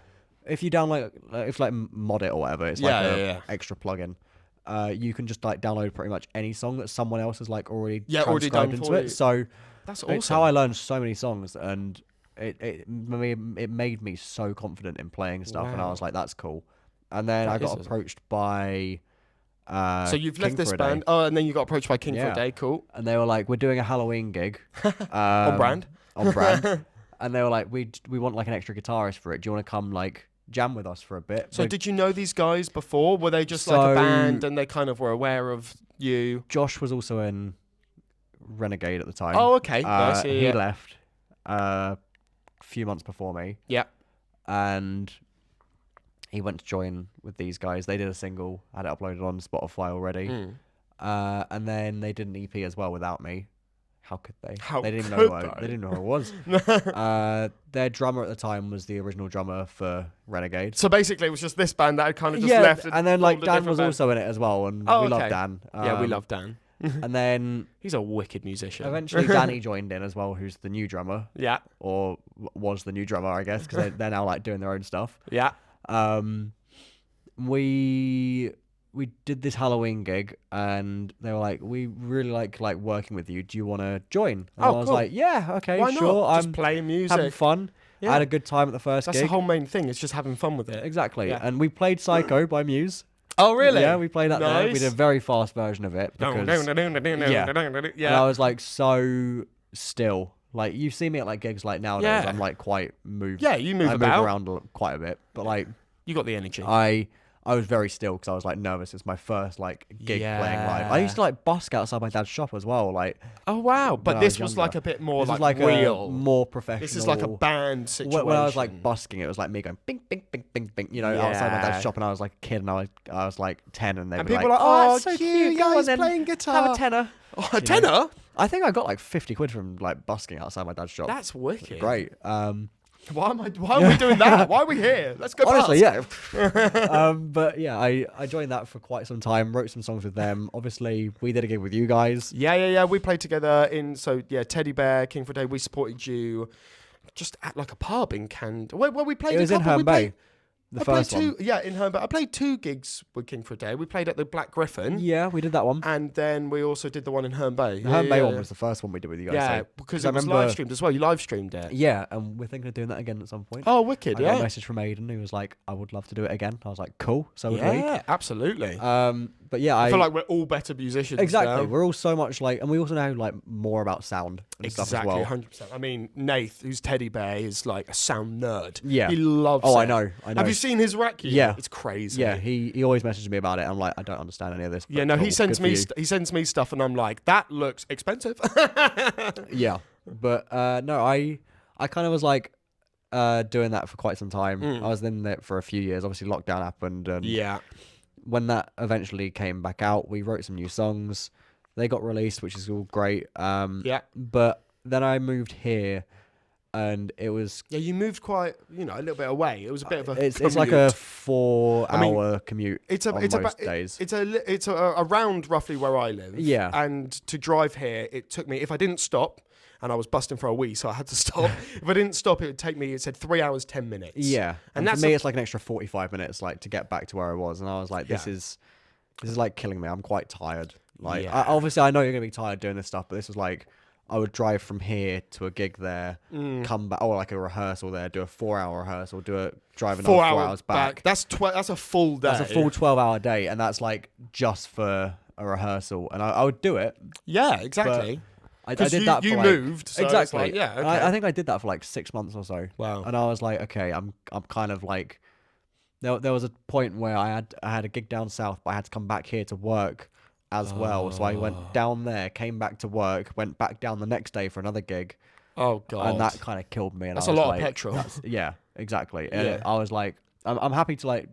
if you download, if like mod it or whatever, it's like a extra plugin. You can just like download pretty much any song that someone else has like already transcribed into it. So that's awesome. It's how I learned so many songs, and it made me so confident in playing stuff. And I was like, that's cool. And then I got approached by. So you've King left this for a band. Day. Oh, and then you got approached by King for a Day. Cool. And they were like, we're doing a Halloween gig. On brand. On brand. And they were like, we want like an extra guitarist for it. Do you want to come like jam with us for a bit? So did you know these guys before? Were they just like a band and they kind of were aware of you? Josh was also in Renegade at the time. Oh, okay. Nice. He left a few months before me. Yeah. And he went to join with these guys. They did a single, had it uploaded on Spotify already. And then they did an EP as well without me. How could they? They didn't know who I was. Their drummer at the time was the original drummer for Renegade. So basically, it was just this band that had kind of just left. And then like Dan was also in it as well, and we love Dan. Yeah, we love Dan. And then he's a wicked musician. Eventually, Danny joined in as well, who's the new drummer. Yeah. Or was the new drummer, I guess, because they're now like doing their own stuff. Yeah. We did this Halloween gig, and they were like, we really like working with you. Do you want to join? And I was like, yeah, okay, why sure. Not? Just playing music. Having fun. I had a good time at the first gig. That's the whole main thing. It's just having fun with it. Exactly. Yeah. And we played Psycho by Muse. Oh, really? Yeah, we played that there. We did a very fast version of it. Because, And I was like so still. Like, you see me at like gigs like nowadays, I'm like quite moved. Yeah, you move I about. move around quite a bit. But like... You got the energy. I was very still because I was like nervous. It's my first like gig playing live. I used to like busk outside my dad's shop as well. Like, oh wow! But this was like a bit more like real, more professional. This is like a band situation. When I was like busking, it was like me going bing bing bing bing bing. You know, outside my dad's shop, and I was like a kid, and I was like 10, and they were people like, were like, "Oh, that's so cute, guys go on, playing guitar. Have a tenner." Oh, a tenner? I think I got like 50 quid from like busking outside my dad's shop. That's wicked. Great. Why are we doing that? Why are we here? Let's go Honestly, past. yeah. But yeah, I joined that for quite some time. Wrote some songs with them. Obviously, we did a gig with you guys. Yeah. We played together Teddy Bear, King for a Day. We supported you just at like a pub in Canada. Where we played. It was in Herne Bay. The first one. In Herne Bay. I played 2 gigs with King for a Day. We played at the Black Griffin. Yeah, we did that one. And then we also did the one in Herne Bay. The Herne Bay one was the first one we did with you guys. Yeah, because it was live streamed as well. You live streamed it. Yeah, and we're thinking of doing that again at some point. Oh, wicked, I got a message from Aidan who was like, I would love to do it again. I was like, cool, so would we. Yeah, absolutely. But yeah, I feel like we're all better musicians. Exactly. Now. We're all so much like, and we also know like more about sound and stuff as well. 100%. I mean, Nath, who's Teddy Bear, is like a sound nerd. Yeah. He loves it. Oh, I know. Have you seen his rack? Yeah. It's crazy. Yeah, he always messages me about it. I'm like, I don't understand any of this. Yeah, no, cool. he sends me stuff and I'm like, that looks expensive. Yeah. But no, I kind of was like doing that for quite some time. I was in it for a few years. Obviously lockdown happened and yeah. When that eventually came back out, we wrote some new songs. They got released, which is all great. Yeah. But then I moved here, and it was. Yeah, you moved quite, a little bit away. It was a bit of a. It's like a 4-hour commute. It's most days. It's around roughly where I live. Yeah. And to drive here, it took me. If I didn't stop. And I was busting for a wee, so I had to stop. If I didn't stop, it would take me, it said 3 hours, 10 minutes. Yeah. And that's for me, it's like an extra 45 minutes like to get back to where I was. And I was like, this is like killing me. I'm quite tired. Like, obviously, I know you're going to be tired doing this stuff, but this was like, I would drive from here to a gig there, come back, or like a rehearsal there, do a 4-hour rehearsal, drive another 4 hours back. That's a full day. That's a full 12-hour day. And that's like just for a rehearsal. And I would do it. Yeah, exactly. I did that for you like, moved, so exactly. It's like, yeah, okay. I think I did that for like 6 months or so. Wow. And I was like, okay, I'm kind of like, there was a point where I had a gig down south, but I had to come back here to work as well. So I went down there, came back to work, went back down the next day for another gig. Oh god. And that kind of killed me. And that's I was a lot like, of petrol. Yeah, exactly. And I was like, I'm happy to like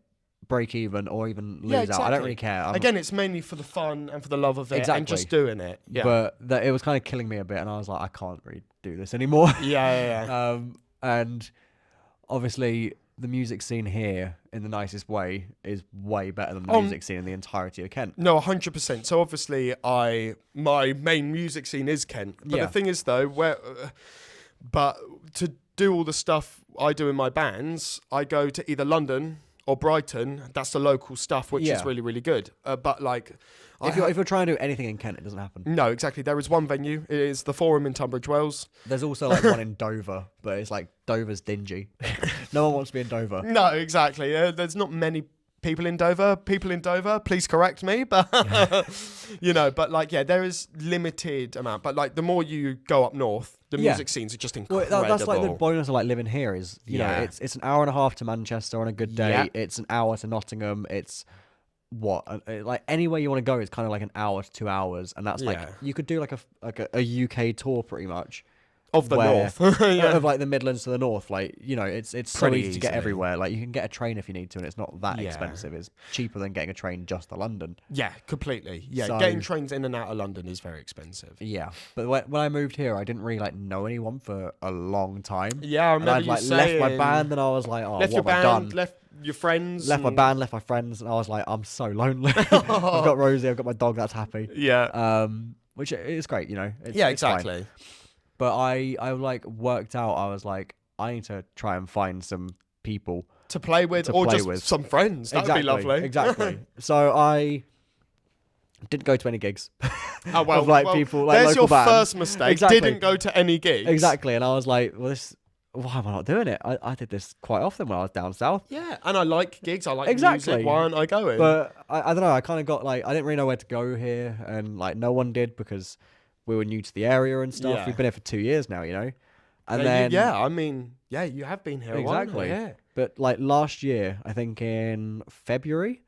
break even or even lose out. I don't really care. Again, it's mainly for the fun and for the love of it and just doing it. Yeah. But it was kind of killing me a bit, and I was like, I can't really do this anymore. Yeah. And obviously, the music scene here, in the nicest way, is way better than the music scene in the entirety of Kent. No, 100%. So obviously, my main music scene is Kent. But the thing is, though, but to do all the stuff I do in my bands, I go to either London or Brighton. That's the local stuff, which is really, really good. But like, if you're trying to do anything in Kent, it doesn't happen. No, exactly. There is one venue. It is the Forum in Tunbridge Wells. There's also like one in Dover, but it's like Dover's dingy. No one wants to be in Dover. No, exactly. There's not many people in Dover. Please correct me. But but like, there is limited amount. But like, the more you go up north, the music scenes are just incredible. Well, that's like the bonus of like living here is, you know, it's an hour and a half to Manchester on a good day. Yeah. It's an hour to Nottingham. It's like anywhere you want to go is kind of like an hour to 2 hours, and that's like you could do like a UK tour pretty much. Of the north. Of like the Midlands to the north. Like, you know, it's so pretty easy to get everywhere. Like, you can get a train if you need to, and it's not that expensive. It's cheaper than getting a train just to London. Yeah, completely. Yeah, so, getting trains in and out of London is very expensive. Yeah. But when I moved here, I didn't really like know anyone for a long time. Yeah, I remember I'd left my band, and I was like, oh, left what have I done? Left your friends. Left my band, left my friends, and I was like, I'm so lonely. I've got Rosie, I've got my dog that's happy. Yeah. Which is great, you know. Exactly. It's fine. But I like worked out, I was like, I need to try and find some people to play with, some friends. That'd be lovely. Exactly. So I didn't go to any gigs. Oh, well, of like people, like there's local your bands. First mistake. Exactly. Didn't go to any gigs. Exactly. And I was like, well, why am I not doing it? I did this quite often when I was down south. Yeah, and I like gigs. I like music. Why aren't I going? But I don't know. I kind of got like, I didn't really know where to go here, and like no one did because we were new to the area and stuff. Yeah. We've been here for 2 years now, you know. And you have been here exactly. a while now, yeah. But like last year, I think in February,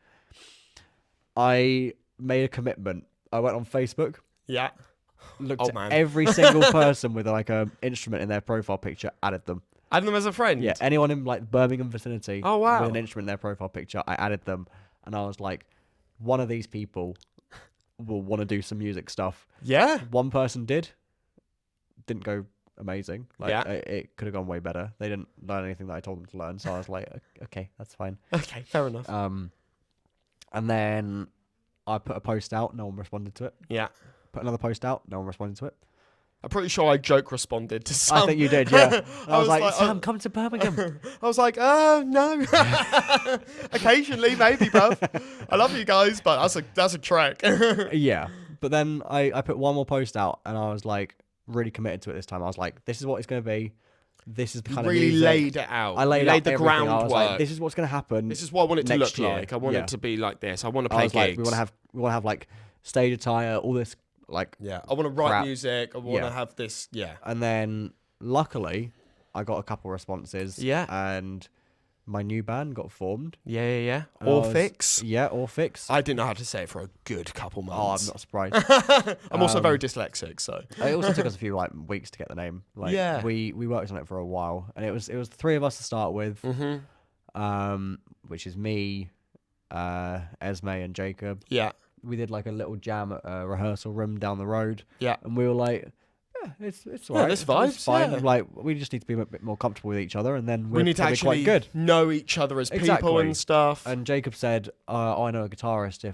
I made a commitment. I went on Facebook. Yeah. Looked at every single person with like an instrument in their profile picture, added them. Added them as a friend? Yeah, anyone in like Birmingham vicinity with an instrument in their profile picture, I added them. And I was like, one of these people will want to do some music stuff. Yeah. One person didn't go amazing. Like, Yeah. it could have gone way better. They didn't learn anything that I told them to learn, so I was like, okay, that's fine. Okay, fair enough. And then I put a post out, no one responded to it. Yeah. Put another post out, no one responded to it. I'm pretty sure I joke responded to some. I think you did, yeah. I was like, Sam, oh. come to Birmingham. I was like, no. Occasionally, maybe, bruv. I love you guys, but that's a trek. Yeah. But then I put one more post out, and I was like really committed to it this time. I was like, this is what it's going to be. This is the kind of really music. laid it out. I laid out the the groundwork. groundwork. I was like, this is what's going to happen. This is what I want it to next look year. like. I want Yeah. it to be like this. I want to I play was gigs. like, we want to have like stage attire, all this like. Yeah, I want to write crap. music. I want to Yeah. have this. Yeah. And then luckily, I got a couple responses. Yeah. And my new band got formed. Yeah. And I was- Orphix. Yeah, Orphix. I didn't know how to say it for a good couple Oh, months. I'm not surprised. I'm also very dyslexic, so. It also took us a few like weeks to get the name. Like, Yeah. we worked on it for a while, and it was the three of us to start with, which is me, Esme, and Jacob. Yeah. We did like a little jam at a rehearsal room down the road. Yeah. And we were like, yeah, it's alright. this It's vibes, fine. yeah. Like, we just need to be a bit more comfortable with each other, and then We need to probably actually quite good. know each other as people Exactly. and stuff. And Jacob said, I know a guitarist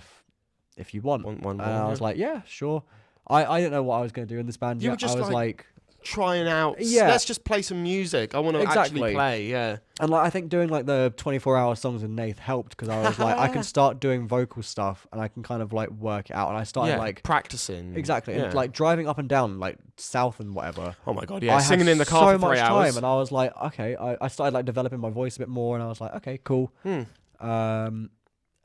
if you want. Want one And I more, was yeah. like, yeah, sure. I didn't know what I was going to do in this band You yet. were just I was like, Trying out. Yeah. Let's just play some music. I want to Exactly. actually play. Yeah. and like I think doing like the 24-hour songs with Nath helped because I was like, I can start doing vocal stuff and I can kind of like work it out. And I started like practicing. exactly Yeah. and like driving up and down like south and whatever. Oh my god. Yeah. I Singing had in the car so for 3 much hours. time, and I was like, okay. I started like developing my voice a bit more, and I was like, okay, cool.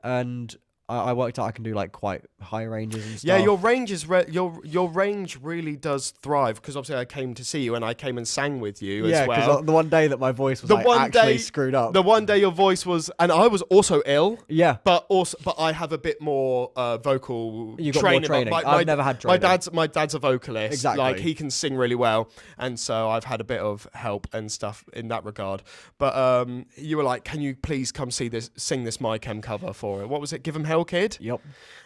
And I worked out I can do like quite high ranges and stuff. Yeah, your range is your range really does thrive because obviously I came to see you and I came and sang with you yeah, as well. because the one day that my voice was The like one actually day- screwed up. The one day your voice was, and I was also ill. Yeah. But I have a bit more vocal You got more training. training. I've never had training. My dad's a vocalist. Exactly. Like he can sing really well, and so I've had a bit of help and stuff in that regard. But you were like, "Can you please come sing this My Chem cover for it? What was it? Give 'em Hell, Kid." Yep.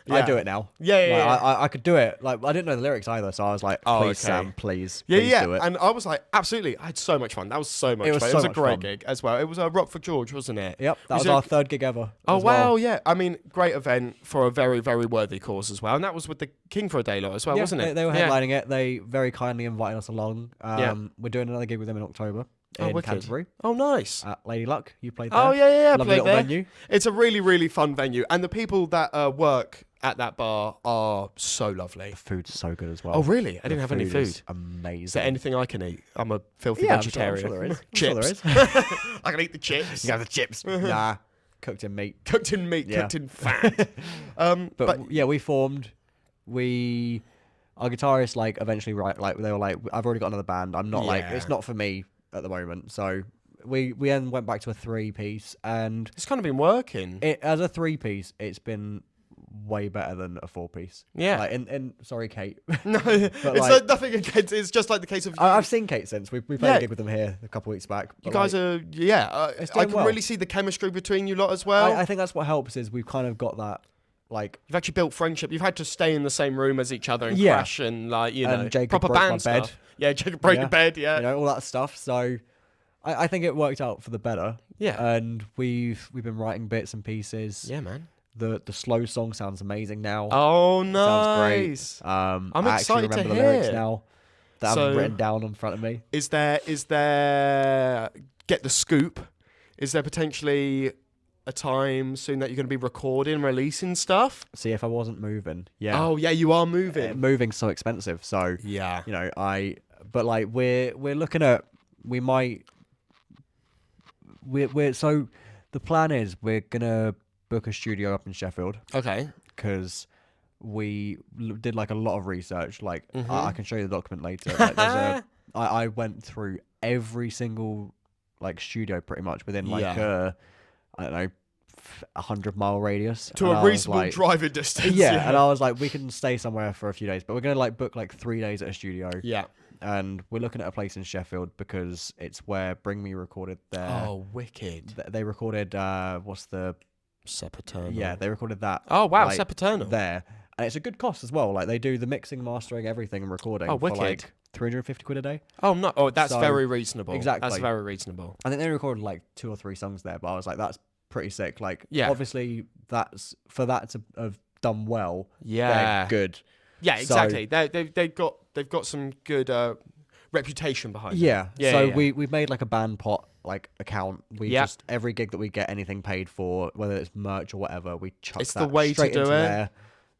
Yeah. I do it now. Yeah, Like, yeah. I could do it. Like I didn't know the lyrics either, so I was like, please, Oh, okay. Sam, please Yeah, do it. and I was like, absolutely. I had so much fun. That was so much It was fun. so It was a much great fun. gig as well. It was a Rock for George, wasn't it? Yep, that was it- our third gig ever. Oh as wow, well. yeah. I mean, great event for a very, very worthy cause as well, and that was with the King for a Day lot as well, Yeah, wasn't it? They were Yeah. headlining it. They very kindly invited us along. Yeah. We're doing another gig with them in October Oh, in wicked. Canterbury Oh, nice. at Lady Luck. You played there. Oh yeah. Lovely Played little there. venue. It's a really, really fun venue, and the people that work at that bar are so lovely. The food's so good as well. Oh really? I The didn't have any is food. amazing. Is there anything I can eat? I'm a filthy yeah, vegetarian. I'm sure there is. I'm Chips. sure there is. I can eat the chips. You have the chips. Nah, cooked in meat. Cooked in meat, Yeah. cooked in fat. But yeah, we formed. Our guitarist like eventually they were like, I've already got another band. I'm not like Yeah. it's not for me at the moment. So we then went back to a 3-piece, and It's kind of been working. as a 3-piece, it's been way better than a 4-piece. Yeah. Like, and sorry, Kate. No, it's like- nothing against. It's just like the case of I've seen Kate since we played Yeah. a gig with them here a couple weeks back. you but, guys like, are. It's I doing can well. really see the chemistry between you lot as well. I think that's what helps is we've kind of got that like. You've actually built friendship. You've had to stay in the same room as each other and Yeah. crash and like And Jacob proper broke my band bed. stuff. Yeah, Jacob broke Yeah. your bed. Yeah, You know, all that stuff. So I think it worked out for the better. yeah, And we've been writing bits and pieces. yeah, man. The slow song sounds amazing now. Oh, Sounds great. nice. I'm I'm I actually excited to remember the lyrics hear. now that So- I've written down in front of me. Is there get the scoop? Is there potentially a time soon that you're going to be recording, releasing stuff? See, if I wasn't moving, yeah. Oh yeah, you are moving. Moving's so expensive. So Yeah. you know, but like we're looking at we're so the plan is we're gonna book a studio up in Sheffield Okay. because we did like a lot of research. Like Mm-hmm. I can show you the document later. Like, I went through every single like studio pretty much within like Yeah. I don't know 100-mile radius To And a I was reasonable like, driving distance. yeah, and I was like, we can stay somewhere for a few days, but we're gonna like book like 3 days at a studio. Yeah. And we're looking at a place in Sheffield because it's where Bring Me recorded their. Oh, wicked. They recorded what's the? Sepaternal. Yeah, they recorded that. Oh wow, like, Sepaternal. there, and it's a good cost as well. Like they do the mixing, mastering, everything, and recording Oh, for wicked. like 350 quid a day. Oh no! Oh, that's So- very reasonable. Exactly. That's very reasonable. I think they recorded like 2 or 3 songs there, but I was like, that's pretty sick. Like, Yeah. obviously, that's for that to have done well. Yeah. They're good. Yeah, So- exactly. They've got some good reputation behind them. Yeah. Yeah, So yeah. we've made like a band pot like account. We Yeah. just every gig that we get anything paid for, whether it's merch or whatever, we chuck It's that the way to straight do into it. there.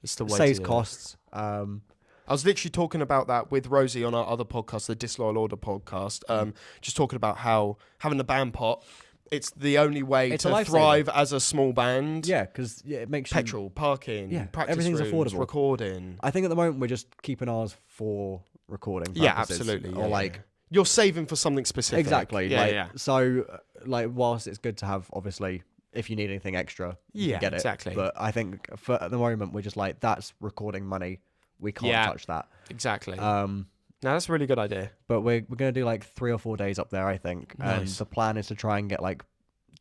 It's the way Saves to do it. costs. I was literally talking about that with Rosie on our other podcast, the Disloyal Order podcast. Just talking about how having a band pot, it's the only way It's a to lifesaver. thrive as a small band. Yeah, because it makes you. Petrol, parking, Yeah, practice everything's rooms, affordable. recording. I think at the moment we're just keeping ours for recording purposes. Yeah, absolutely. Or yeah, like yeah. You're saving for something specific. exactly. Yeah, like, yeah. So, like, whilst it's good to have, obviously, if you need anything extra, you Yeah, can get it. exactly. But I think for at the moment we're just like, that's recording money. We can't Yeah. touch that. Exactly. No, that's a really good idea. But we're gonna do like 3 or 4 days up there, I think. And Nice. the plan is to try and get like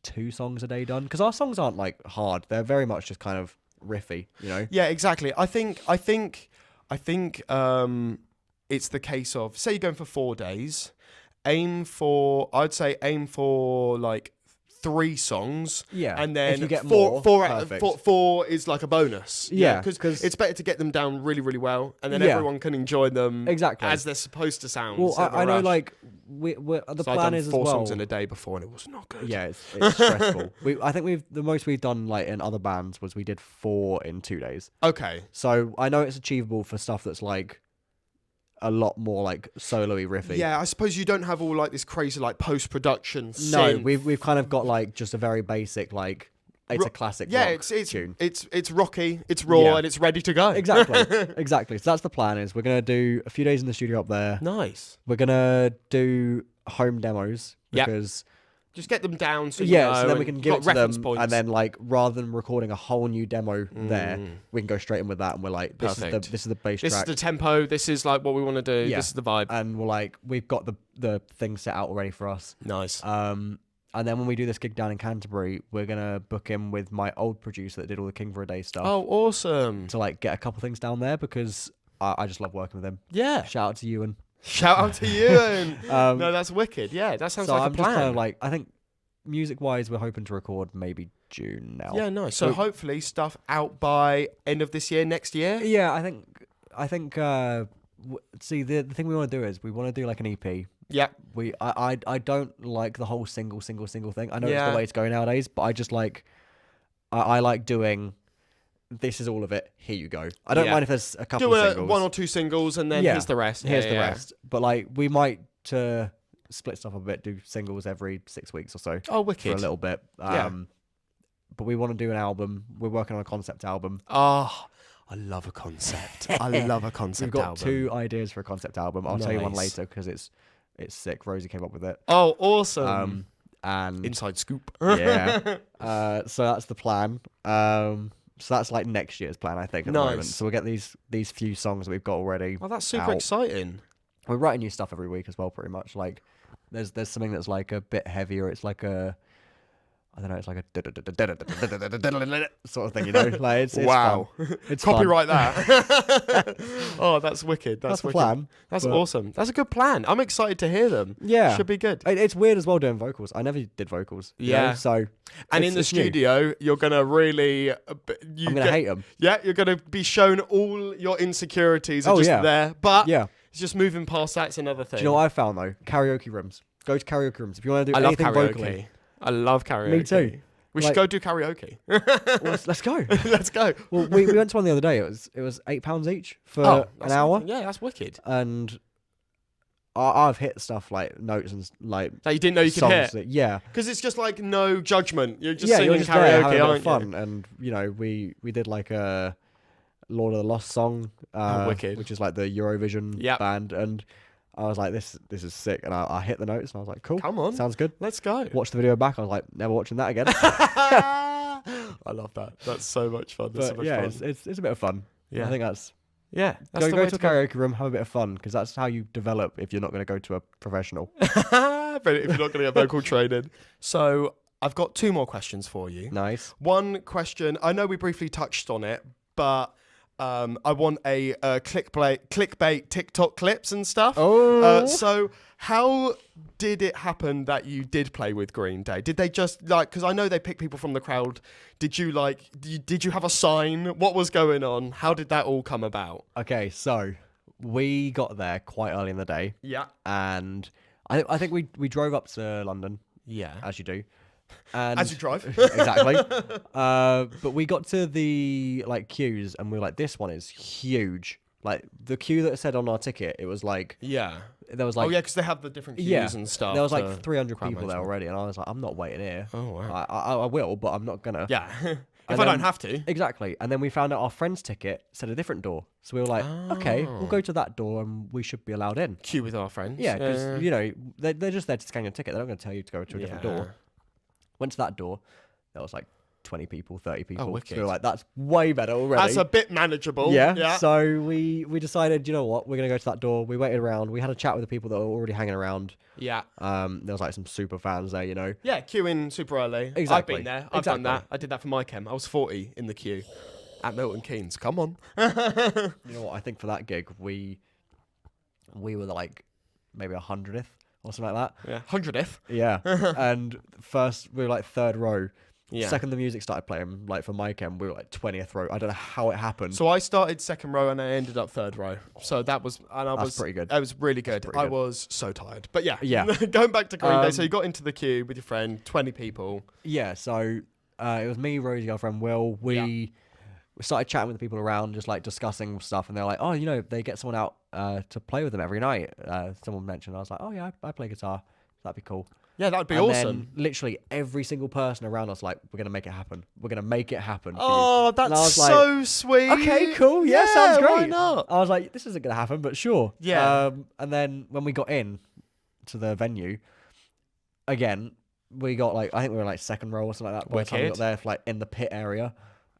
2 songs a day done, because our songs aren't like hard. They're very much just kind of riffy, you know. Yeah, exactly. I think it's the case of, say you're going for 4 days, I'd say aim for like 3 songs. Yeah. And then if you get four, more, perfect. four is like a bonus. Yeah, because 'cause- it's better to get them down really, really well, and then Yeah. everyone can enjoy them Exactly. as they're supposed to sound. Well, instead of a I know rush. like the So I've plan done is as 4 well. songs in a day before, and it was not good. Yeah, it's stressful. I think the most we've done like in other bands was we did 4 in 2 days. Okay. So I know it's achievable for stuff that's like a lot more like solo-y riffy. Yeah, I suppose you don't have all like this crazy like post-production. No, synth. we've kind of got like just a very basic like it's a classic Yeah, rock it's tune. it's rocky, it's raw, Yeah. and it's ready to go. Exactly. So that's the plan. Is we're gonna do a few days in the studio up there. Nice. We're gonna do home demos Yep. because Just get them down so yeah, you know, so then we and can you've give got it to them, reference points. and then like rather than recording a whole new demo there, we can go straight in with that, and we're like, this Perfect. is the bass this track, is the tempo. This is like what we want to do. Yeah. This is the vibe. and we're like, we've got the thing set out already for us. Nice. And then when we do this gig down in Canterbury, we're gonna book in with my old producer that did all the King for a Day stuff Oh, awesome. to like get a couple things down there because I just love working with him. Yeah. Shout out to you and Shout out to you. And no, that's wicked. Yeah, that sounds so like I'm a plan. just kind of like, I think music wise, we're hoping to record maybe June now. Yeah, nice. So So- hopefully stuff out by end of this year, next year. Yeah, I think see the thing we want to do is we want to do like an EP. Yeah. I don't like the whole single thing. I know it's Yeah. the way it's going nowadays, but I just like I like doing this is all of it. Here you go. I don't Yeah. mind if there's a couple Do singles. 1 or 2 singles, and then Yeah. here's the rest. Here's Yeah, the yeah. rest. But like we might split stuff up a bit, do singles every 6 weeks or so Oh, for wicked. a little bit. Yeah. But we want to do an album. We're working on a concept album. Oh, I love a concept. I love a concept We've got album. 2 ideas for a concept album. I'll tell you one Nice. later because it's sick. Rosie came up with it. Oh, awesome. And Inside scoop. yeah, so that's the plan. So that's like next year's plan, I think. At the moment. Nice. So we'll get these few songs that we've got already. Oh, that's super out. exciting. We're writing new stuff every week as well, pretty much. Like there's something that's like a bit heavier. It's like a I don't know. It's like a sort of thing, you know. Like it's Wow. fun. It's fun. Copyright that. Oh, that's wicked. That's the wicked. plan. That's but- awesome. That's a good plan. I'm excited to hear them. Yeah, Should be good. It's weird as well doing vocals. I never did vocals. you know, Yeah. so And it's- in the it's new. studio, you're gonna really. I'm gonna hate them. Yeah, you're gonna be shown all your insecurities are Oh, just yeah. there. But Yeah. it's just moving past that's another thing. Do you know what I found though? Karaoke rooms. Go to karaoke rooms if you want to do I love anything karaoke. vocally. I love karaoke. Me too. We Like- should go do karaoke. Well, let's go. Let's go. Well, we went to one the other day. It was £8 each for Oh, an hour, Yeah, that's wicked. and I've hit stuff like notes and like That you didn't know you could songs. hit. That, yeah, Because it's just like no judgment. You're just yeah, singing you're just there having karaoke, a bit of aren't fun, you? and you know we did like a Lord of the Lost song, wicked. which is like the Eurovision Yep. band, and I was like, this is sick, and I hit the notes, and I was like, cool, Come on. sounds good. Let's go. Watched the video back, I was like, never watching that again. I love that. That's so much fun. That's so But much yeah, fun. it's a bit of fun. Yeah. I think that's Yeah. That's the go way to a go. karaoke room, have a bit of fun, because that's how you develop if you're not going to go to a professional. But if you're not going to get vocal training. So I've got 2 more questions for you. Nice. One question, I know we briefly touched on it, but I want a clickbait TikTok clips and stuff. Oh. So how did it happen that you did play with Green Day? Did they just because I know they pick people from the crowd. Did you did you have a sign? What was going on? How did that all come about? Okay, so we got there quite early in the day. Yeah. And I think we drove up to London, Yeah. as you do. And As you drive. Exactly. But we got to the queues and we were like, this one is huge. Like the queue that said on our ticket, it was like Yeah. there was like because they have the different queues and stuff. there was to like 300 crowd people there management. already, and I was like, I'm not waiting here. Oh wow. I will, but I'm not gonna. Yeah. if And I don't then- have to. Exactly. And then we found out our friend's ticket said a different door, so we were like, okay, we'll go to that door and we should be allowed in. Queue with our friends. Yeah, because they're just there to scan your ticket. They're not going to tell you to go to a different door. Went to that door. There was like 20 people, 30 people. So wicked. we were like, that's way better already. That's a bit manageable. yeah. Yeah. So we decided, you know what, we're going to go to that door. We waited around. We had a chat with the people that were already hanging around. Yeah. There was like some super fans there, Yeah, queuing super early. Exactly. I've been there. I've done Exactly. that. I did that for my chem. I was 40 in the queue at Milton Keynes. Come on. You know what, I think for that gig, we were like maybe 100th or something like that. Yeah. 100th. Yeah. And first, we were like third row. Yeah. Second, the music started playing, like for my chem, we were like 20th row. I don't know how it happened. So I started second row and I ended up third row. So that was, and I That's was pretty good. That was really good. pretty I good. was so tired. But yeah. Yeah. Going back to Green Day. So you got into the queue with your friend, 20 people. Yeah, so it was me, Rosie, girlfriend, Will. We started chatting with the people around, just like discussing stuff, and they're like, oh, they get someone out to play with them every night. Someone mentioned, I was like, oh yeah, I play guitar. That'd be cool. Yeah, that'd be And awesome. then literally every single person around us, like, we're going to make it happen. We're going to make it happen. for you." Oh, And I that's was like, so sweet. okay, cool. Yeah, sounds great. Why not? I was like, this isn't going to happen, but sure. Yeah. And then when we got in to the venue, again, we got like, I think we were like second row or something like that. By the time we got Wicked. there, like in the pit area.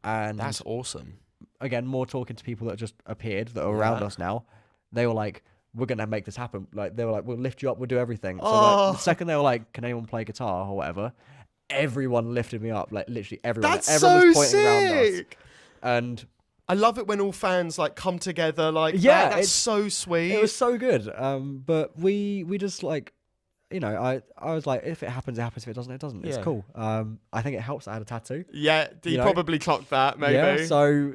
And That's awesome. again, more talking to people that just appeared that are around Yeah. us now. They were like, we're going to make this happen. Like, they were like, we'll lift you up, we'll do everything. So like, the second they were like, can anyone play guitar or whatever, everyone lifted me up. Like, literally everyone. That's everyone so was pointing around us. sick. And I love it when all fans like come together like Yeah, that. That's it's- so sweet. it was so good. But we just like, I was like, if it happens, it happens. If it doesn't, it doesn't. It's Yeah. cool. I think it helps that I had a tattoo. Yeah, you know? probably clocked that, maybe. Yeah. So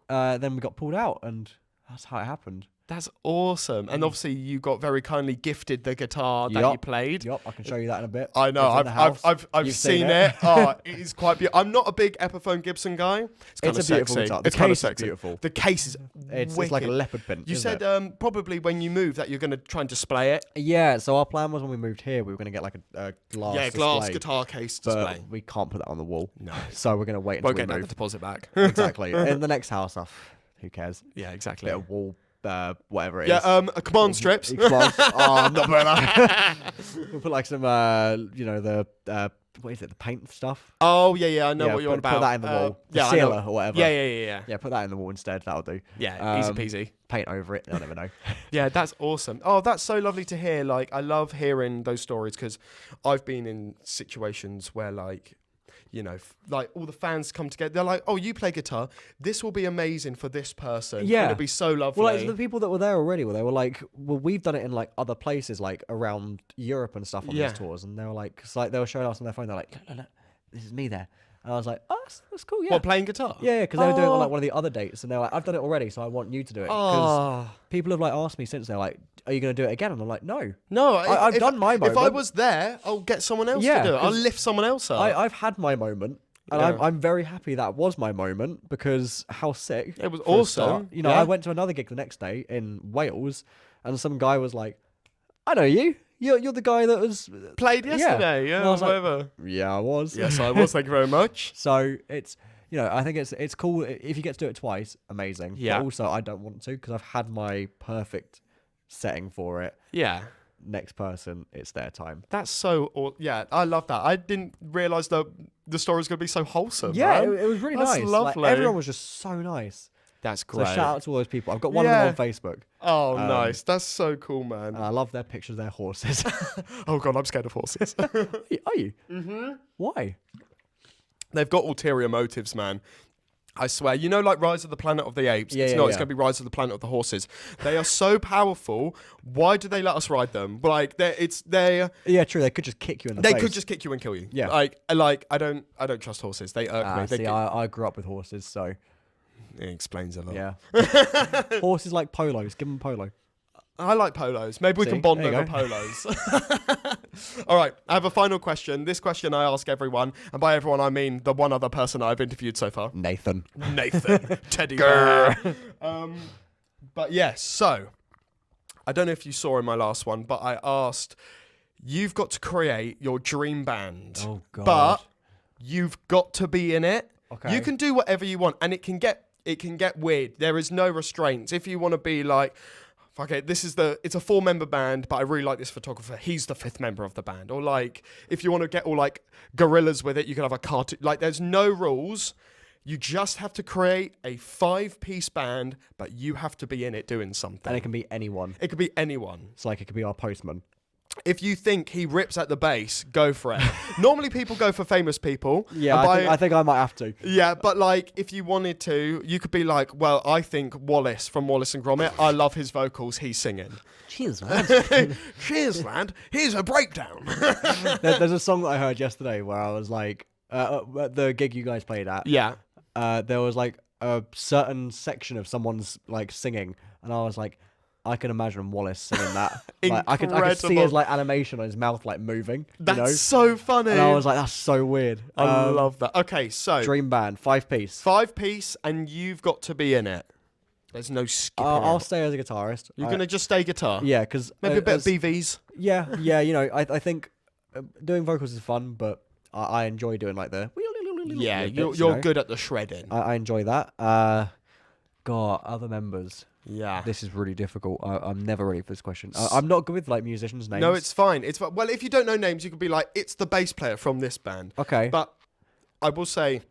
then we got pulled out, and that's how it happened. That's awesome. And obviously you got very kindly gifted the guitar that you Yup. played. Yep, I can show you that in a bit. I know. It's in the house. I've You've seen it. Oh, it is quite beautiful. I'm not a big Epiphone Gibson guy. It's kind It's of a beautiful sexy. guitar. The It's kind of case is sexy. beautiful. The case is It's like a wicked. leopard print. You isn't said it? probably when you move that you're going to try and display it. Yeah. So our plan was when we moved here, we were going to get like a glass. Yeah, glass display, guitar case but display. we can't put that on the wall. No. So we're going to wait until Won't we get that move. deposit back. Exactly. In the next house, who cares? Yeah, exactly. Bit of wall, whatever it is. Yeah, command strips. I'm not putting that. We'll put like some, the what is it? The paint stuff. Oh, yeah, I know what you're on put about. that in the wall. The yeah, I know. sealer or whatever. Yeah. Put that in the wall instead. That'll do. Yeah, easy peasy. Paint over it. They'll never know. Yeah, that's awesome. Oh, that's so lovely to hear. Like, I love hearing those stories because I've been in situations where, like, like all the fans come together. They're like, "Oh, you play guitar. This will be amazing for this person. Yeah. It'll be so lovely." Well, like the people that were there already, they were like, well, we've done it in like other places, like around Europe and stuff on Yeah. these tours, and they were like, cause, like they were showing us on their phone. They're like, look, this is me there, and I was like, oh, that's cool, yeah. What, playing guitar? Yeah, because they were doing it on Oh. like one of the other dates, and they're like, I've done it already, so I want you to do it. Because Oh. people have like asked me since, they're like, are you going to do it again? And I'm like, no. No, I've done my If I moment. was there, I'll get someone else Yeah, to do it. I'll 'cause lift someone else up. I've had my moment. And Yeah. I'm very happy that was my moment because how sick. It was for a start. awesome. You know, Yeah. I went to another gig the next day in Wales and some guy was like, I know you. You're the guy that was Played yesterday, yeah, And I was like, whatever. yeah, I was. Yes, I was. Thank you very much. So it's, I think it's cool. If you get to do it twice, amazing. Yeah. But also, I don't want to because I've had my perfect setting for it. Yeah. Next person, it's their time. That's so, yeah, I love that. I didn't realise the story was going to be so wholesome. Yeah, man. it was really That's nice. lovely. Like, everyone was just so nice. That's So great. shout out to all those people. I've got one Yeah. of them on Facebook. Oh, nice. That's so cool, man. And I love their pictures of their horses. Oh, God, I'm scared of horses. Are you? Mm-hmm. Why? They've got ulterior motives, man. I swear, you know, like Rise of the Planet of the Apes. Yeah, it's yeah, not. yeah. It's going to be Rise of the Planet of the Horses. They are so powerful. Why do they let us ride them? Like they. Yeah, true. They could just kick you in the They face. could just kick you and kill you. Yeah. Like I don't trust horses. They irk me. See, I grew up with horses, so It explains a lot. yeah. Horses like polos. Give them polo. I like polos. Maybe we See? can bond There you over go. polos. All right, I have a final question. This question I ask everyone, and by everyone I mean the one other person I've interviewed so far. Nathan. Nathan. Teddy bear. But yes, so I don't know if you saw in my last one, but I asked, you've got to create your dream band. Oh, God. But you've got to be in it. Okay. You can do whatever you want, and it can get weird. There is no restraints. If you want to be like, okay, it's a 4-member band, but I really like this photographer. He's the 5th member of the band. Or like, if you want to get all like gorillas with it, you can have a cartoon. Like, there's no rules. You just have to create a 5-piece band, but you have to be in it doing something. And it can be anyone. It could be anyone. It's like it could be our postman. If you think he rips at the bass, go for it. Normally people go for famous people. Yeah, I think I might have to. Yeah, but like if you wanted to, you could be like, well, I think Wallace from Wallace and Gromit, I love his vocals, he's singing. Cheers, man. Cheers, lad. Here's a breakdown. There's a song that I heard yesterday where I was like, at the gig you guys played at, Yeah. there was like a certain section of someone's like singing, and I was like, I can imagine Wallace singing that. Like, I could see Incredible. his like animation on his mouth like moving. That's you know? so funny. And I was like, that's so weird. I love that. Okay, so Dream band, 5-piece. 5-piece and you've got to be in it. There's no skipping. I'll out. stay as a guitarist. You're going to just stay guitar? Yeah, because Maybe a bit of BVs? Yeah, you know, I think doing vocals is fun, but I enjoy doing like the Yeah, bits, you're you know? good at the shredding. I enjoy that. God, other members. Yeah. This is really difficult. I'm never ready for this question. I'm not good with like musicians' names. No, it's fine. Well, if you don't know names, you could be like, it's the bass player from this band. okay. But I will say,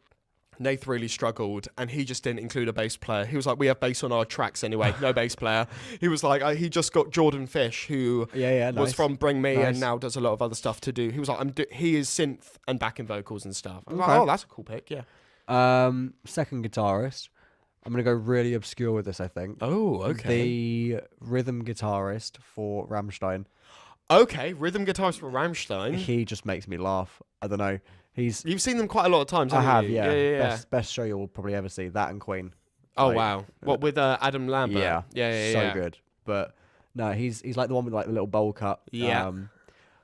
Nath really struggled, and he just didn't include a bass player. He was like, we have bass on our tracks anyway, no bass player. He was like, he just got Jordan Fish, who yeah, was nice. from Bring Me Nice. and now does a lot of other stuff to do. He was like, he is synth and backing vocals and stuff. I was like, Okay. oh, that's a cool pick, yeah. Second guitarist. I'm gonna go really obscure with this. I think. Oh, okay. The rhythm guitarist for Rammstein. Okay, rhythm guitarist for Rammstein. He just makes me laugh. I don't know. You've seen them quite a lot of times, I haven't have, you? yeah. Best show you'll probably ever see. That and Queen. Oh, Like, wow. What, with Adam Lambert? Yeah. Yeah. So good. But no, he's like the one with like the little bowl cut. Yeah.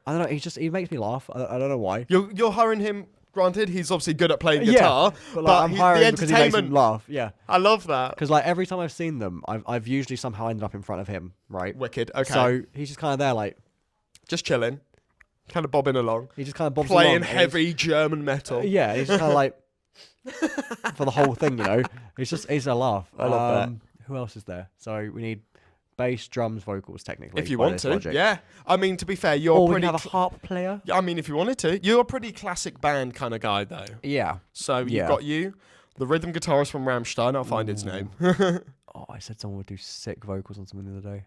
I don't know. He makes me laugh. I don't know why. You're hiring him. Granted, he's obviously good at playing guitar, but like, I'm the hiring because he makes me entertainment. laugh. Yeah. I love that. Because like every time I've seen them, I've usually somehow ended up in front of him. Right. Wicked. Okay. So he's just kind of there, like just chilling, kind of bobbing along, he just kind of bobs playing along, and heavy German metal. yeah, he's just kind of like for the whole thing, you know. It's a laugh. I love that. Who else is there? So we need bass, drums, vocals, technically. If you by want this to, logic. yeah. I mean, to be fair, you're Or we pretty. can have a harp player. I mean, if you wanted to, you're a pretty classic band kind of guy, though. Yeah. So you've Yeah. got the rhythm guitarist from Rammstein. I'll find its name. Oh, I said someone would do sick vocals on something the other day.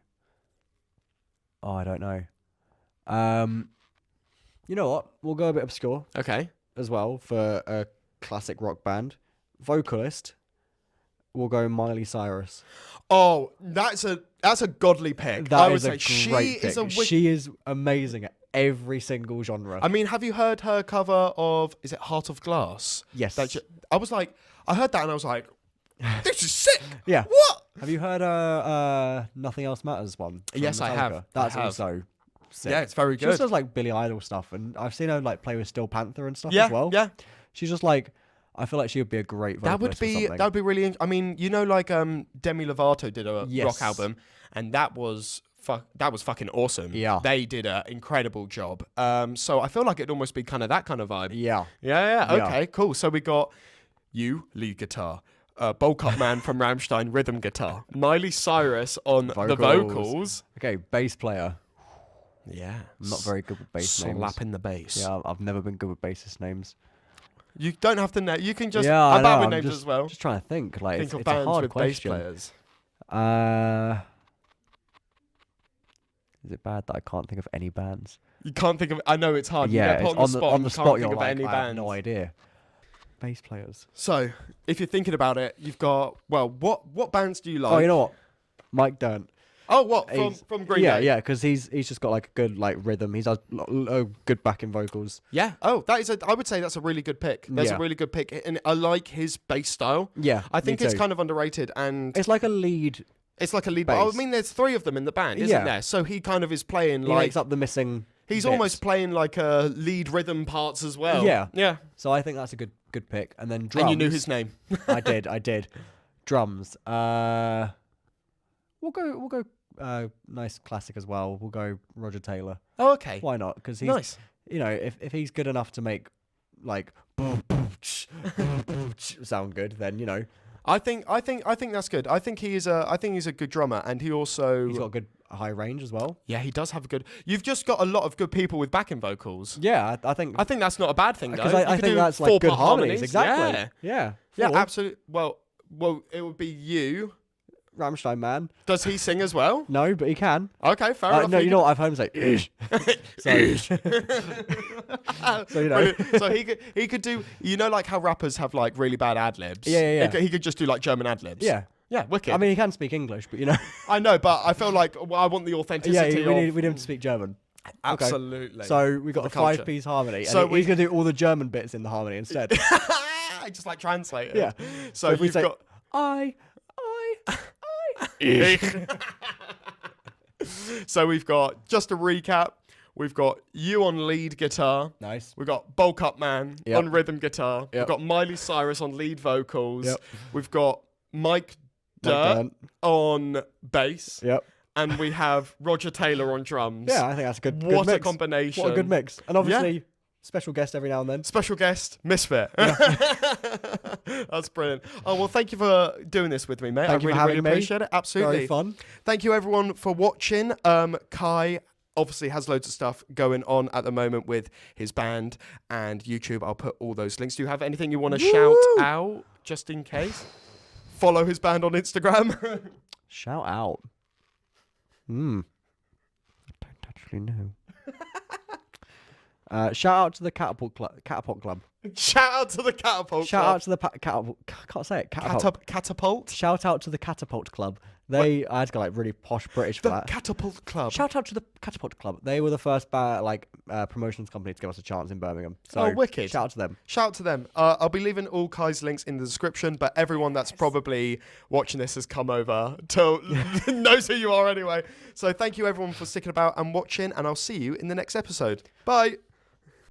Oh, I don't know. You know what? We'll go a bit obscure Okay. as well for a classic rock band. Vocalist. We'll go Miley Cyrus. Oh, that's a godly pick. That I would is say a she great is a pick. wicked. She is amazing at every single genre. I mean, have you heard her cover of? Is it Heart of Glass? Yes. I was like, I heard that and I was like, this is sick. Yeah. What? Have you heard Nothing Else Matters one? from Yes, I have. Metallica? That's I have. also sick. Yeah, it's very She good. also does like Billy Idol stuff, and I've seen her like play with Steel Panther and stuff Yeah, as well. yeah. She's just like, I feel like she would be a great vocalist for something. That would be really. I mean, you know, like Demi Lovato did a Yes. rock album, and that was fucking awesome. Yeah. They did an incredible job. So I feel like it'd almost be kind of that kind of vibe. Yeah. Yeah. Yeah. Okay. Cool. So we got you lead guitar. Bowl Cut Man from Rammstein rhythm guitar. Miley Cyrus on the vocals. Okay, bass player. Yeah. I'm not very good with bass names. Slapping the bass. Yeah, I've never been good with bassist names. You don't have to know. You can just. Yeah, I'm bad I know, with I'm names just, as well. Just trying to think. Like, Think of it's a bands hard with question. bass players. Is it bad that I can't think of any bands? You can't think of. I know it's hard. Yeah, you get put it's on the spot. on the you spot. can't You're think of like, any I have bands. no idea. bass players. So, if you're thinking about it, you've got, well, what bands do you like? Oh, you know what? Mike Dirnt. Oh, what? From Green Day? Yeah, because he's just got like a good like rhythm. He's good backing vocals. Yeah. Oh, I would say that's a really good pick. That's a Yeah. really good pick. And I like his bass style. Yeah, I think me it's too. kind of underrated, and It's like a lead. it's like a lead. bass. I mean, there's 3 of them in the band, isn't Yeah. there? So he kind of is playing He like makes up the missing. he's bits. almost playing like lead rhythm parts as well. Yeah. Yeah. So I think that's a good pick. And then drums. And you knew his name. I did. Drums. We'll go. Nice classic as well. We'll go Roger Taylor. Oh, okay. Why not? Because he's, Nice. you know, if he's good enough to make like sound good, then you know I think that's good. I think he's a good drummer, and he also he's got a good high range as well. yeah, he does have a good. You've just got a lot of good people with backing vocals. Yeah, I think I think that's not a bad thing, though. because You I could think do that's like good 4-part harmonies. Exactly. Yeah, Yeah. yeah, absolutely. Well, it would be you. Rammstein man. Does he sing as well? No, but he can. Okay, fair enough. No, you know what I've heard him say. Ish. So, so you know. Brilliant. So he could do, you know, like how rappers have like really bad ad libs. Yeah. He could just do like German ad libs. Yeah. Yeah, wicked. I mean, he can speak English, but you know. I know, but I feel like I want the Yeah, authenticity. we need him to speak German. Absolutely. So we got The a culture. 5-piece harmony. So And he's gonna do all the German bits in the harmony instead. I just like translate it. Yeah. So if we you've say, got. So we've got, just to recap, we've got you on lead guitar. Nice. We've got Bulk Up Man Yep. on rhythm guitar. We've Yep. got Miley Cyrus on lead vocals. Yep. We've got Mike Mike Dirnt Dirnt. on bass. Yep. And we have Roger Taylor on drums. Yeah, I think that's a good What a mix. combination. What a good mix. And obviously, special guest every now and then. Special guest, Misfit. That's brilliant. Oh, well, thank you for doing this with me, mate. Thank you for really, having really me. appreciate it. Absolutely. Very fun. Thank you, everyone, for watching. Kai obviously has loads of stuff going on at the moment with his band and YouTube. I'll put all those links. Do you have anything you want to shout out, just in case? Follow his band on Instagram. Shout out. I don't actually know. Shout out to the Catapult Club. Shout out to the Catapult Shout Club. out to the Catapult. I can't say it. Catapult. Catapult? Shout out to the Catapult Club. I had to go like really posh British for The that. Catapult Club. Shout out to the Catapult Club. They were the first promotions company to give us a chance in Birmingham. So Oh, wicked. Shout out to them. Shout out to them. I'll be leaving all Kai's links in the description, but everyone that's probably watching this has come over to knows who you are anyway. So thank you everyone for sticking about and watching, and I'll see you in the next episode. Bye.